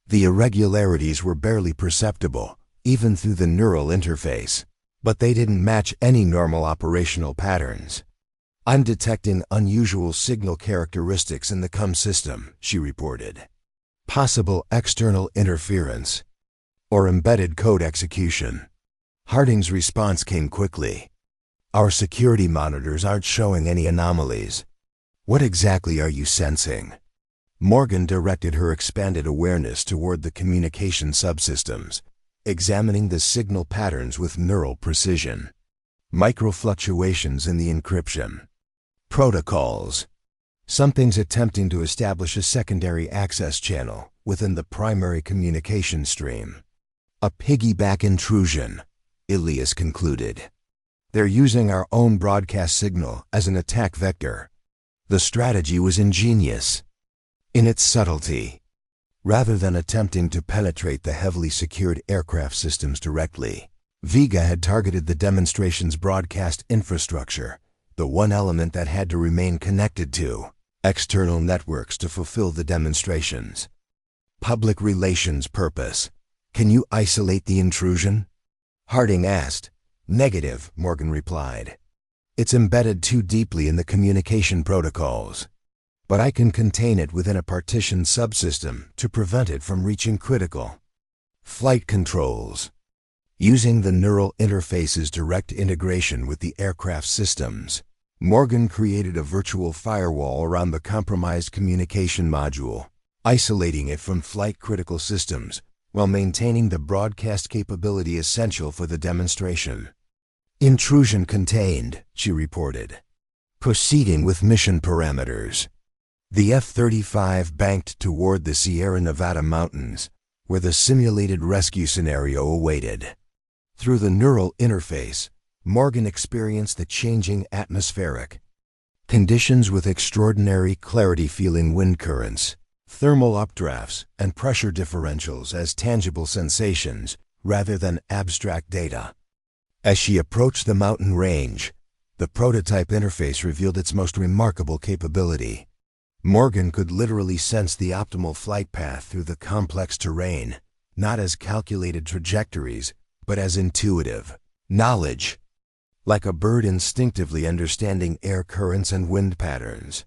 The irregularities were barely perceptible, even through the neural interface, but they didn't match any normal operational patterns. I'm detecting unusual signal characteristics in the COM system, she reported. Possible external interference or embedded code execution. Harding's response came quickly. Our security monitors aren't showing any anomalies. What exactly are you sensing? Morgan directed her expanded awareness toward the communication subsystems, examining the signal patterns with neural precision. Microfluctuations in the encryption protocols. Something's attempting to establish a secondary access channel within the primary communication stream. A piggyback intrusion, Elias concluded. They're using our own broadcast signal as an attack vector. The strategy was ingenious in its subtlety. Rather than attempting to penetrate the heavily secured aircraft systems directly, Vega had targeted the demonstration's broadcast infrastructure, the one element that had to remain connected to external networks to fulfill the demonstrations. Public relations purpose. Can you isolate the intrusion? Harding asked. Negative, Morgan replied. It's embedded too deeply in the communication protocols. But I can contain it within a partitioned subsystem to prevent it from reaching critical flight controls. Using the neural interface's direct integration with the aircraft systems, Morgan created a virtual firewall around the compromised communication module, isolating it from flight-critical systems while maintaining the broadcast capability essential for the demonstration. "Intrusion contained," she reported. Proceeding with mission parameters. The F-35 banked toward the Sierra Nevada mountains, where the simulated rescue scenario awaited. Through the neural interface, Morgan experienced the changing atmospheric conditions with extraordinary clarity-feeling wind currents, thermal updrafts, and pressure differentials as tangible sensations rather than abstract data. As she approached the mountain range, the prototype interface revealed its most remarkable capability. Morgan could literally sense the optimal flight path through the complex terrain, not as calculated trajectories, but as intuitive knowledge, like a bird instinctively understanding air currents and wind patterns.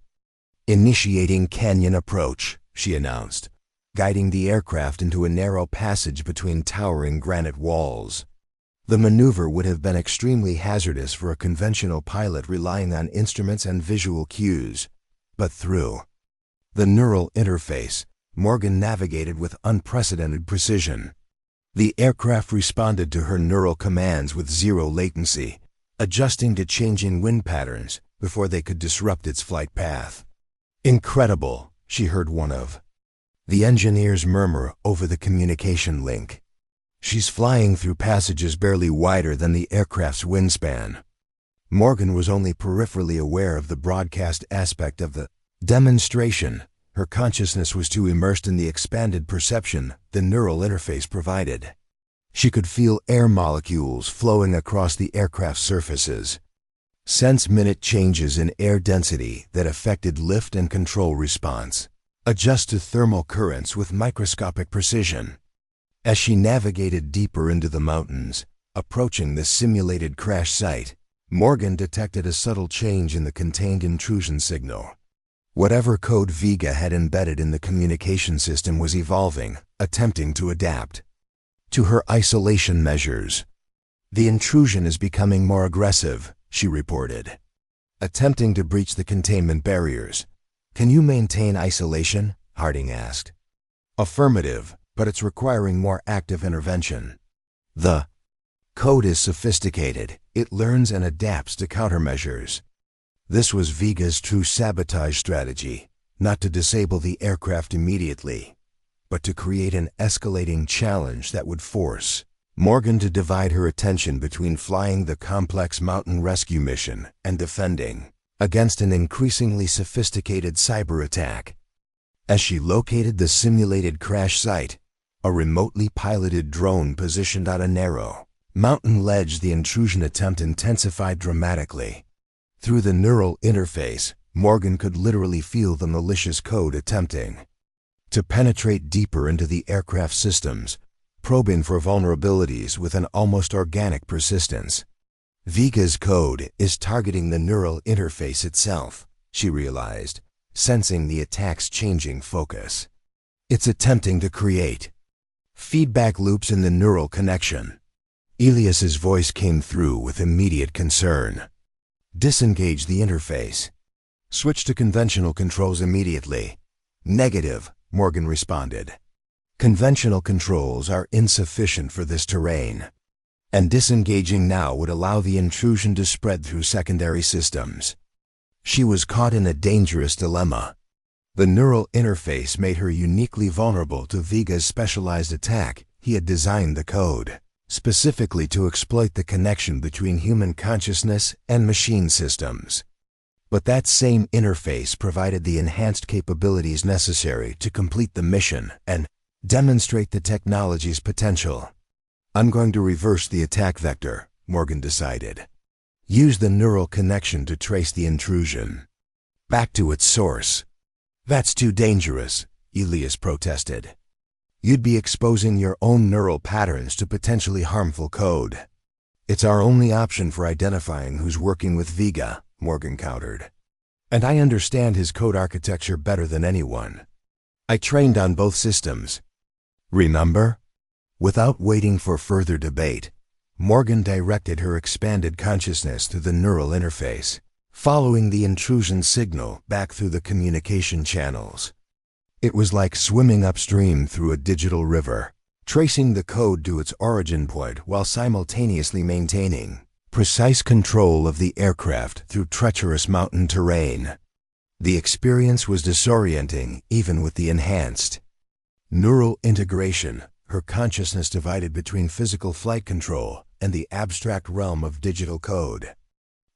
"Initiating canyon approach," she announced, guiding the aircraft into a narrow passage between towering granite walls. The maneuver would have been extremely hazardous for a conventional pilot relying on instruments and visual cues, but through the neural interface, Morgan navigated with unprecedented precision. The aircraft responded to her neural commands with zero latency, adjusting to changing wind patterns before they could disrupt its flight path. "Incredible," she heard one of the engineers murmur over the communication link. "She's flying through passages barely wider than the aircraft's wingspan." Morgan was only peripherally aware of the broadcast aspect of the demonstration. Her consciousness was too immersed in the expanded perception the neural interface provided. She could feel air molecules flowing across the aircraft's surfaces, sense minute changes in air density that affected lift and control response, adjust to thermal currents with microscopic precision. As she navigated deeper into the mountains, approaching the simulated crash site, Morgan detected a subtle change in the contained intrusion signal. Whatever code Vega had embedded in the communication system was evolving, attempting to adapt to her isolation measures. "The intrusion is becoming more aggressive," she reported, attempting to breach the containment barriers. "Can you maintain isolation?" Harding asked. "Affirmative, but it's requiring more active intervention. The code is sophisticated. It learns and adapts to countermeasures." This was Vega's true sabotage strategy, not to disable the aircraft immediately, but to create an escalating challenge that would force Morgan to divide her attention between flying the complex mountain rescue mission and defending against an increasingly sophisticated cyber attack. As she located the simulated crash site, a remotely piloted drone positioned on a narrow mountain ledge, the intrusion attempt intensified dramatically. Through the neural interface, Morgan could literally feel the malicious code attempting to penetrate deeper into the aircraft systems, probing for vulnerabilities with an almost organic persistence. Vega's code is targeting the neural interface itself, she realized, sensing the attack's changing focus. It's attempting to create feedback loops in the neural connection. Elias's voice came through with immediate concern. "Disengage the interface. Switch to conventional controls immediately." "Negative," Morgan responded. "Conventional controls are insufficient for this terrain, and disengaging now would allow the intrusion to spread through secondary systems." She was caught in a dangerous dilemma. The neural interface made her uniquely vulnerable to Vega's specialized attack. He had designed the code specifically to exploit the connection between human consciousness and machine systems. But that same interface provided the enhanced capabilities necessary to complete the mission and demonstrate the technology's potential. "I'm going to reverse the attack vector," Morgan decided. "Use the neural connection to trace the intrusion back to its source." "That's too dangerous," Elias protested. "You'd be exposing your own neural patterns to potentially harmful code." It's our only option for identifying who's working with Vega, Morgan countered. And I understand his code architecture better than anyone. I trained on both systems. Remember? Without waiting for further debate, Morgan directed her expanded consciousness to the neural interface, following the intrusion signal back through the communication channels. It was like swimming upstream through a digital river, tracing the code to its origin point while simultaneously maintaining precise control of the aircraft through treacherous mountain terrain. The experience was disorienting even with the enhanced neural integration, her consciousness divided between physical flight control and the abstract realm of digital code.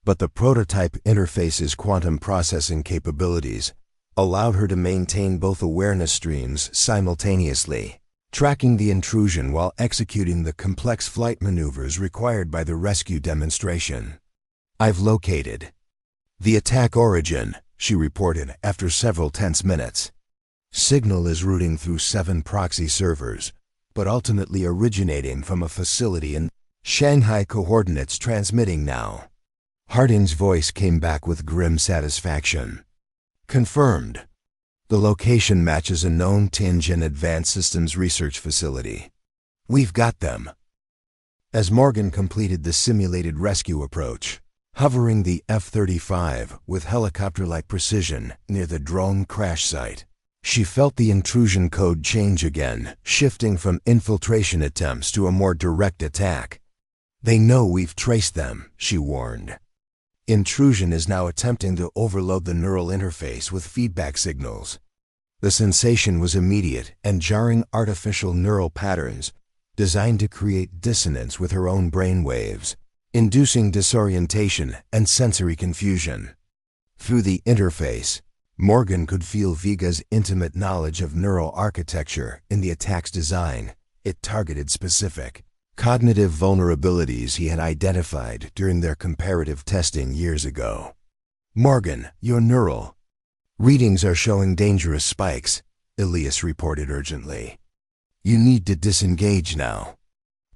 But the prototype interface's quantum processing capabilities allowed her to maintain both awareness streams simultaneously, tracking the intrusion while executing the complex flight maneuvers required by the rescue demonstration. I've located the attack origin, she reported after several tense minutes. Signal is routing through 7 proxy servers, but ultimately originating from a facility in Shanghai. Coordinates transmitting now. Harding's voice came back with grim satisfaction. Confirmed. The location matches a known Tianjin Advanced Systems Research Facility. We've got them. As Morgan completed the simulated rescue approach, hovering the F-35 with helicopter-like precision near the drone crash site, she felt the intrusion code change again, shifting from infiltration attempts to a more direct attack. They know we've traced them, she warned. Intrusion is now attempting to overload the neural interface with feedback signals. The sensation was immediate and jarring artificial neural patterns designed to create dissonance with her own brain waves, inducing disorientation and sensory confusion. Through the interface, Morgan could feel Vega's intimate knowledge of neural architecture in the attack's design. It targeted specific cognitive vulnerabilities he had identified during their comparative testing years ago. Morgan, your neural readings are showing dangerous spikes, Elias reported urgently. You need to disengage now.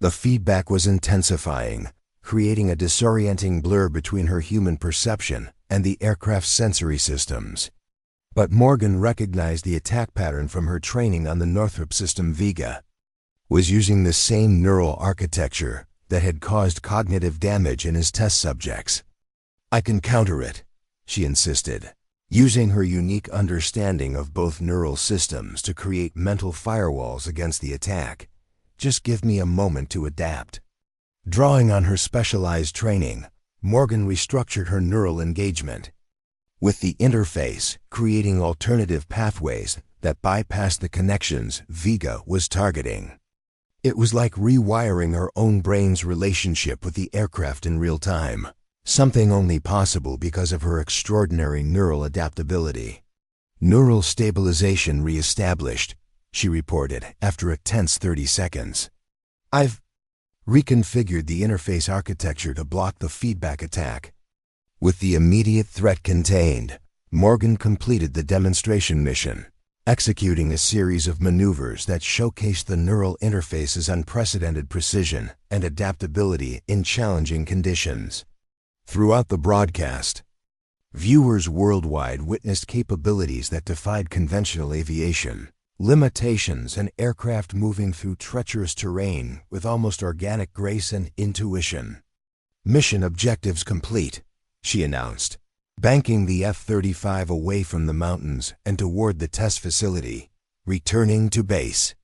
The feedback was intensifying, creating a disorienting blur between her human perception and the aircraft's sensory systems. But Morgan recognized the attack pattern from her training on the Northrop system. Vega was using the same neural architecture that had caused cognitive damage in his test subjects. I can counter it, she insisted, using her unique understanding of both neural systems to create mental firewalls against the attack. Just give me a moment to adapt. Drawing on her specialized training, Morgan restructured her neural engagement, with the interface creating alternative pathways that bypassed the connections Vega was targeting. It was like rewiring her own brain's relationship with the aircraft in real time, something only possible because of her extraordinary neural adaptability. Neural stabilization reestablished, she reported after a tense 30 seconds. I've reconfigured the interface architecture to block the feedback attack. With the immediate threat contained, Morgan completed the demonstration mission, executing a series of maneuvers that showcased the neural interface's unprecedented precision and adaptability in challenging conditions. Throughout the broadcast, viewers worldwide witnessed capabilities that defied conventional aviation, limitations and aircraft moving through treacherous terrain with almost organic grace and intuition. Mission objectives complete, she announced, banking the F-35 away from the mountains and toward the test facility, returning to base.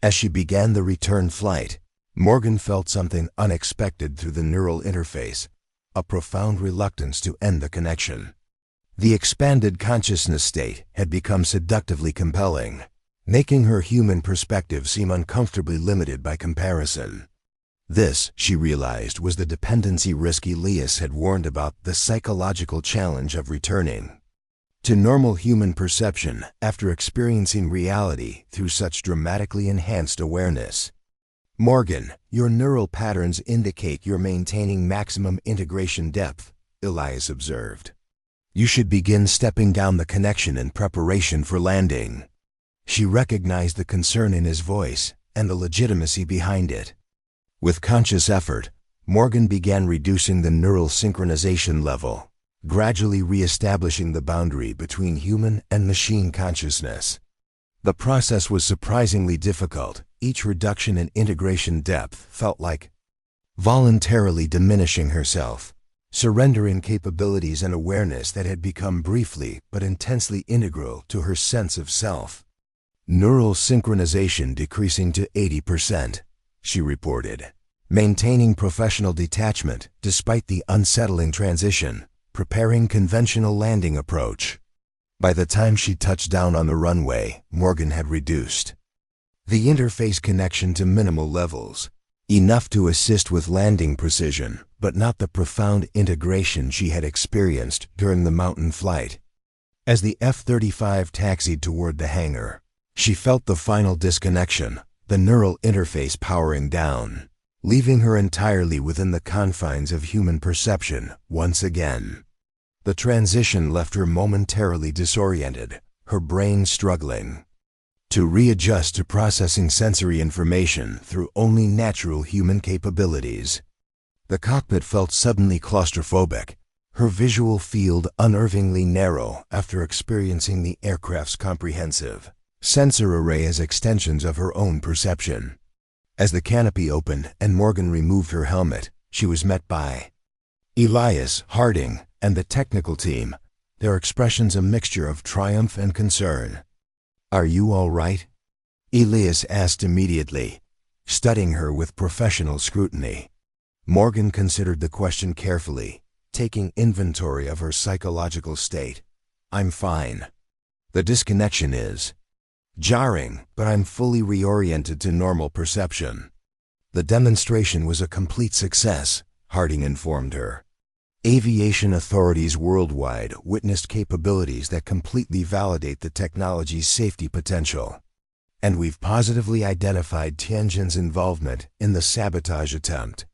As she began the return flight, Morgan felt something unexpected through the neural interface, a profound reluctance to end the connection. The expanded consciousness state had become seductively compelling, making her human perspective seem uncomfortably limited by comparison. This, she realized, was the dependency risk Elias had warned about, the psychological challenge of returning to normal human perception after experiencing reality through such dramatically enhanced awareness. Morgan, your neural patterns indicate you're maintaining maximum integration depth, Elias observed. You should begin stepping down the connection in preparation for landing. She recognized the concern in his voice and the legitimacy behind it. With conscious effort, Morgan began reducing the neural synchronization level, gradually re-establishing the boundary between human and machine consciousness. The process was surprisingly difficult. Each reduction in integration depth felt like voluntarily diminishing herself, surrendering capabilities and awareness that had become briefly but intensely integral to her sense of self. Neural synchronization decreasing to 80%, she reported, maintaining professional detachment despite the unsettling transition, preparing conventional landing approach. By the time she touched down on the runway, Morgan had reduced the interface connection to minimal levels, enough to assist with landing precision, but not the profound integration she had experienced during the mountain flight. As the F-35 taxied toward the hangar, she felt the final disconnection, the neural interface powering down, leaving her entirely within the confines of human perception once again. The transition left her momentarily disoriented, her brain struggling to readjust to processing sensory information through only natural human capabilities. The cockpit felt suddenly claustrophobic, her visual field unnervingly narrow after experiencing the aircraft's comprehensive sensor array as extensions of her own perception. As the canopy opened and Morgan removed her helmet, she was met by Elias, Harding, and the technical team, their expressions a mixture of triumph and concern. "Are you all right?" Elias asked immediately, studying her with professional scrutiny. Morgan considered the question carefully, taking inventory of her psychological state. "I'm fine. The disconnection is jarring, but I'm fully reoriented to normal perception." The demonstration was a complete success, Harding informed her. Aviation authorities worldwide witnessed capabilities that completely validate the technology's safety potential. And we've positively identified Tianjin's involvement in the sabotage attempt.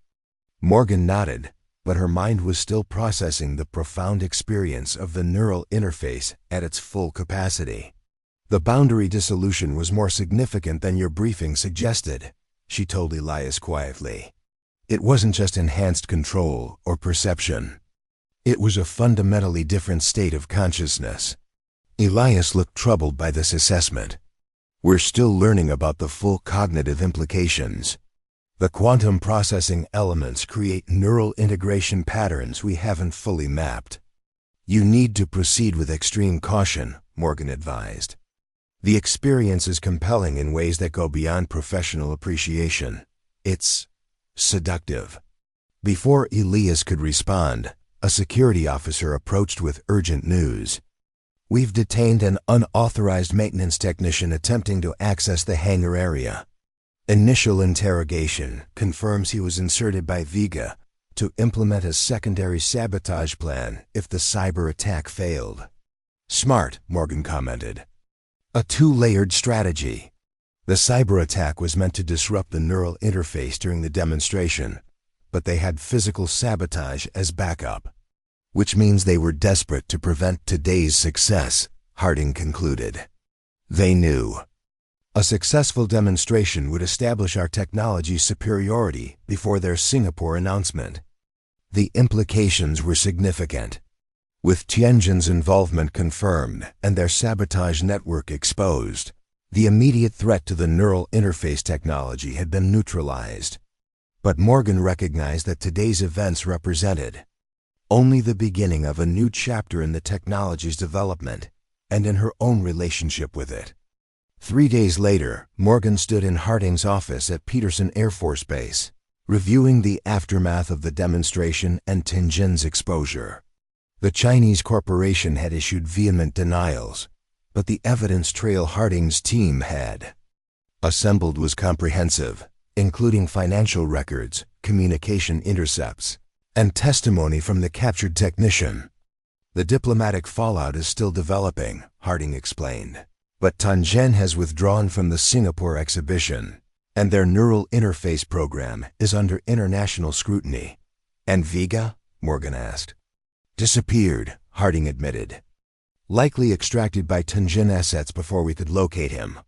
Morgan nodded, but her mind was still processing the profound experience of the neural interface at its full capacity. "The boundary dissolution was more significant than your briefing suggested," she told Elias quietly. "It wasn't just enhanced control or perception. It was a fundamentally different state of consciousness." Elias looked troubled by this assessment. "We're still learning about the full cognitive implications. The quantum processing elements create neural integration patterns we haven't fully mapped. You need to proceed with extreme caution," Morgan advised. "The experience is compelling in ways that go beyond professional appreciation. It's seductive." Before Elias could respond, a security officer approached with urgent news. "We've detained an unauthorized maintenance technician attempting to access the hangar area. Initial interrogation confirms he was inserted by Vega to implement a secondary sabotage plan if the cyber attack failed." "Smart," Morgan commented. "A two-layered strategy." The cyber attack was meant to disrupt the neural interface during the demonstration, but they had physical sabotage as backup, which means they were desperate to prevent today's success, Harding concluded. They knew a successful demonstration would establish our technology's superiority before their Singapore announcement. The implications were significant. With Tianjin's involvement confirmed and their sabotage network exposed, the immediate threat to the neural interface technology had been neutralized. But Morgan recognized that today's events represented only the beginning of a new chapter in the technology's development and in her own relationship with it. 3 days later, Morgan stood in Harding's office at Peterson Air Force Base, reviewing the aftermath of the demonstration and Tianjin's exposure. The Chinese corporation had issued vehement denials, but the evidence trail Harding's team had assembled was comprehensive, including financial records, communication intercepts, and testimony from the captured technician. "The diplomatic fallout is still developing," Harding explained, "but Tianjin has withdrawn from the Singapore exhibition, and their neural interface program is under international scrutiny." "And Vega?" Morgan asked. "Disappeared," Harding admitted. "Likely extracted by Tianjin assets before we could locate him.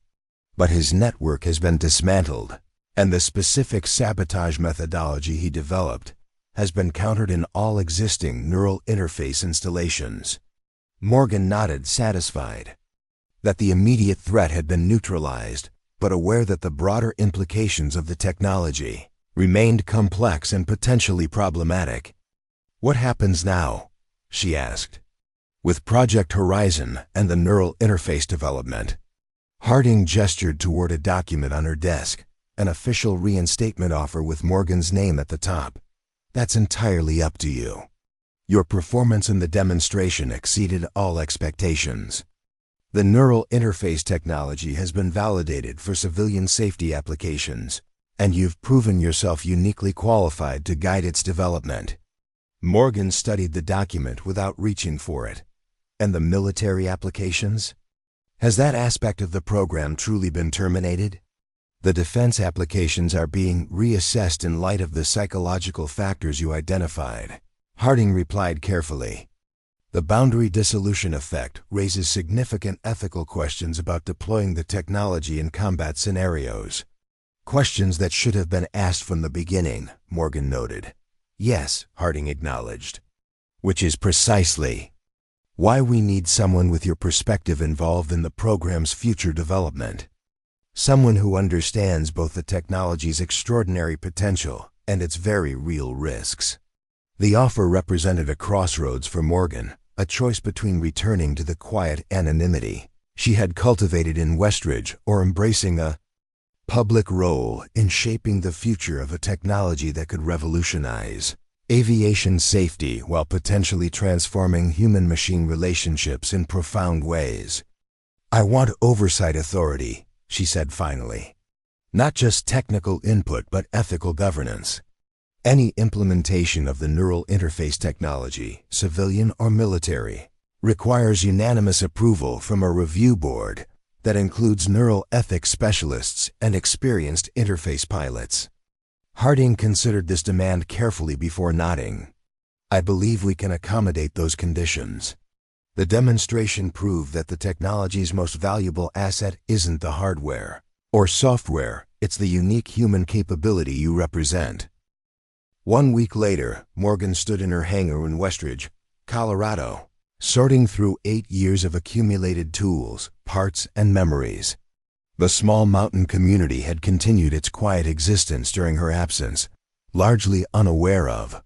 But his network has been dismantled, and the specific sabotage methodology he developed has been countered in all existing neural interface installations. Morgan nodded, satisfied that the immediate threat had been neutralized, but aware that the broader implications of the technology remained complex and potentially problematic. "What happens now?" she asked. "With Project Horizon and the neural interface development." Harding gestured toward a document on her desk, an official reinstatement offer with Morgan's name at the top. "That's entirely up to you. Your performance in the demonstration exceeded all expectations. The neural interface technology has been validated for civilian safety applications, and you've proven yourself uniquely qualified to guide its development." Morgan studied the document without reaching for it. "And the military applications? Has that aspect of the program truly been terminated?" "The defense applications are being reassessed in light of the psychological factors you identified," Harding replied carefully. "The boundary dissolution effect raises significant ethical questions about deploying the technology in combat scenarios. Questions that should have been asked from the beginning," Morgan noted. "Yes," Harding acknowledged. "Which is precisely why we need someone with your perspective involved in the program's future development. Someone who understands both the technology's extraordinary potential and its very real risks." The offer represented a crossroads for Morgan, a choice between returning to the quiet anonymity she had cultivated in Westridge or embracing a public role in shaping the future of a technology that could revolutionize aviation safety while potentially transforming human-machine relationships in profound ways. "I want oversight authority," she said finally. "Not just technical input, but ethical governance. Any implementation of the neural interface technology, civilian or military, requires unanimous approval from a review board that includes neural ethics specialists and experienced interface pilots." Harding considered this demand carefully before nodding. "I believe we can accommodate those conditions. The demonstration proved that the technology's most valuable asset isn't the hardware or software, it's the unique human capability you represent." 1 week later, Morgan stood in her hangar in Westridge, Colorado, sorting through 8 years of accumulated tools, parts, and memories. The small mountain community had continued its quiet existence during her absence, largely unaware of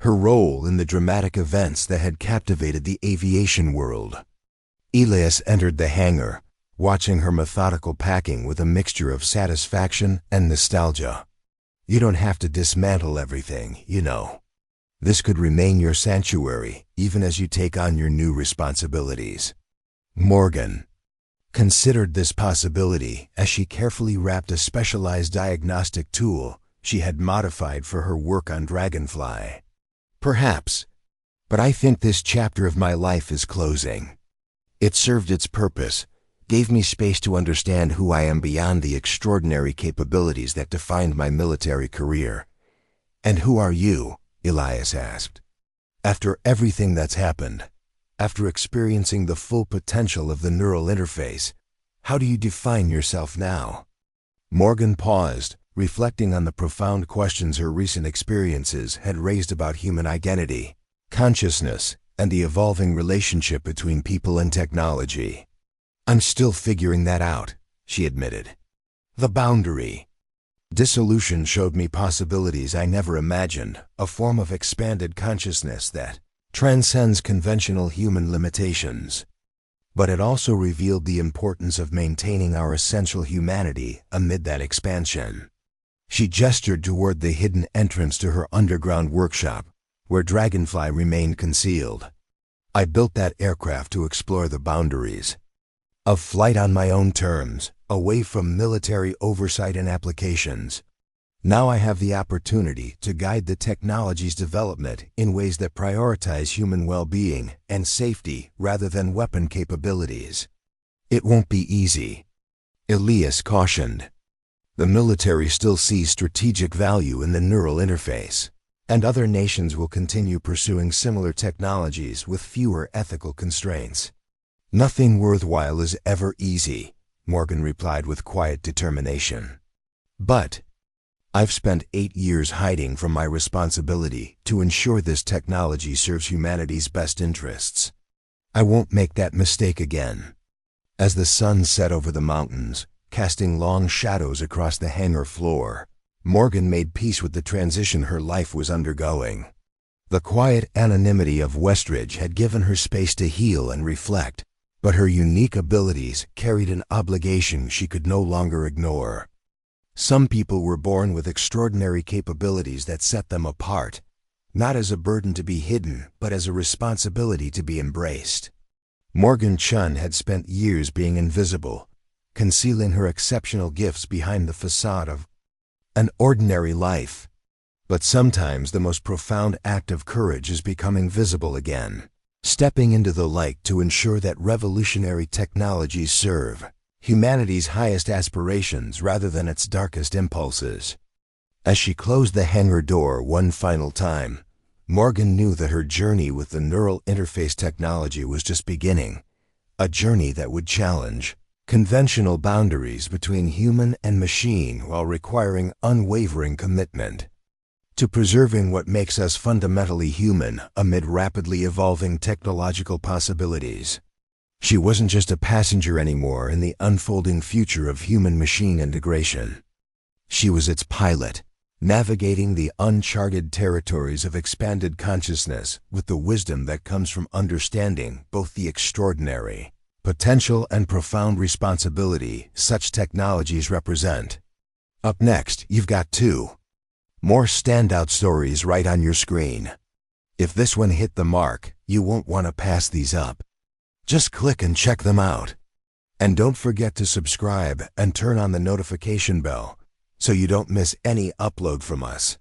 her role in the dramatic events that had captivated the aviation world. Elias entered the hangar, watching her methodical packing with a mixture of satisfaction and nostalgia. "You don't have to dismantle everything, you know. This could remain your sanctuary, even as you take on your new responsibilities." Morgan considered this possibility as she carefully wrapped a specialized diagnostic tool she had modified for her work on Dragonfly. "Perhaps, but I think this chapter of my life is closing. It served its purpose, gave me space to understand who I am beyond the extraordinary capabilities that defined my military career." "And who are you?" Elias asked. "After everything that's happened, after experiencing the full potential of the neural interface, how do you define yourself now?" Morgan paused, reflecting on the profound questions her recent experiences had raised about human identity, consciousness, and the evolving relationship between people and technology. "I'm still figuring that out," she admitted. "The boundary dissolution showed me possibilities I never imagined, a form of expanded consciousness that transcends conventional human limitations. But it also revealed the importance of maintaining our essential humanity amid that expansion." She gestured toward the hidden entrance to her underground workshop, where Dragonfly remained concealed. "I built that aircraft to explore the boundaries of flight on my own terms, away from military oversight and applications. Now I have the opportunity to guide the technology's development in ways that prioritize human well-being and safety rather than weapon capabilities." "It won't be easy," Elias cautioned. "The military still sees strategic value in the neural interface, and other nations will continue pursuing similar technologies with fewer ethical constraints." "Nothing worthwhile is ever easy," Morgan replied with quiet determination. "But I've spent 8 years hiding from my responsibility to ensure this technology serves humanity's best interests. I won't make that mistake again. As the sun set over the mountains, casting long shadows across the hangar floor, Morgan made peace with the transition her life was undergoing. The quiet anonymity of Westridge had given her space to heal and reflect, but her unique abilities carried an obligation she could no longer ignore. Some people were born with extraordinary capabilities that set them apart, not as a burden to be hidden, but as a responsibility to be embraced. Morgan Chen had spent years being invisible, concealing her exceptional gifts behind the facade of an ordinary life. But sometimes the most profound act of courage is becoming visible again, stepping into the light to ensure that revolutionary technologies serve humanity's highest aspirations rather than its darkest impulses. As she closed the hangar door one final time, Morgan knew that her journey with the neural interface technology was just beginning, a journey that would challenge conventional boundaries between human and machine while requiring unwavering commitment to preserving what makes us fundamentally human amid rapidly evolving technological possibilities. She wasn't just a passenger anymore in the unfolding future of human-machine integration. She was its pilot, navigating the uncharted territories of expanded consciousness with the wisdom that comes from understanding both the extraordinary potential and profound responsibility such technologies represent. Up next, you've got 2 more standout stories right on your screen. If this one hit the mark, you won't want to pass these up. Just click and check them out. And don't forget to subscribe and turn on the notification bell so you don't miss any upload from us.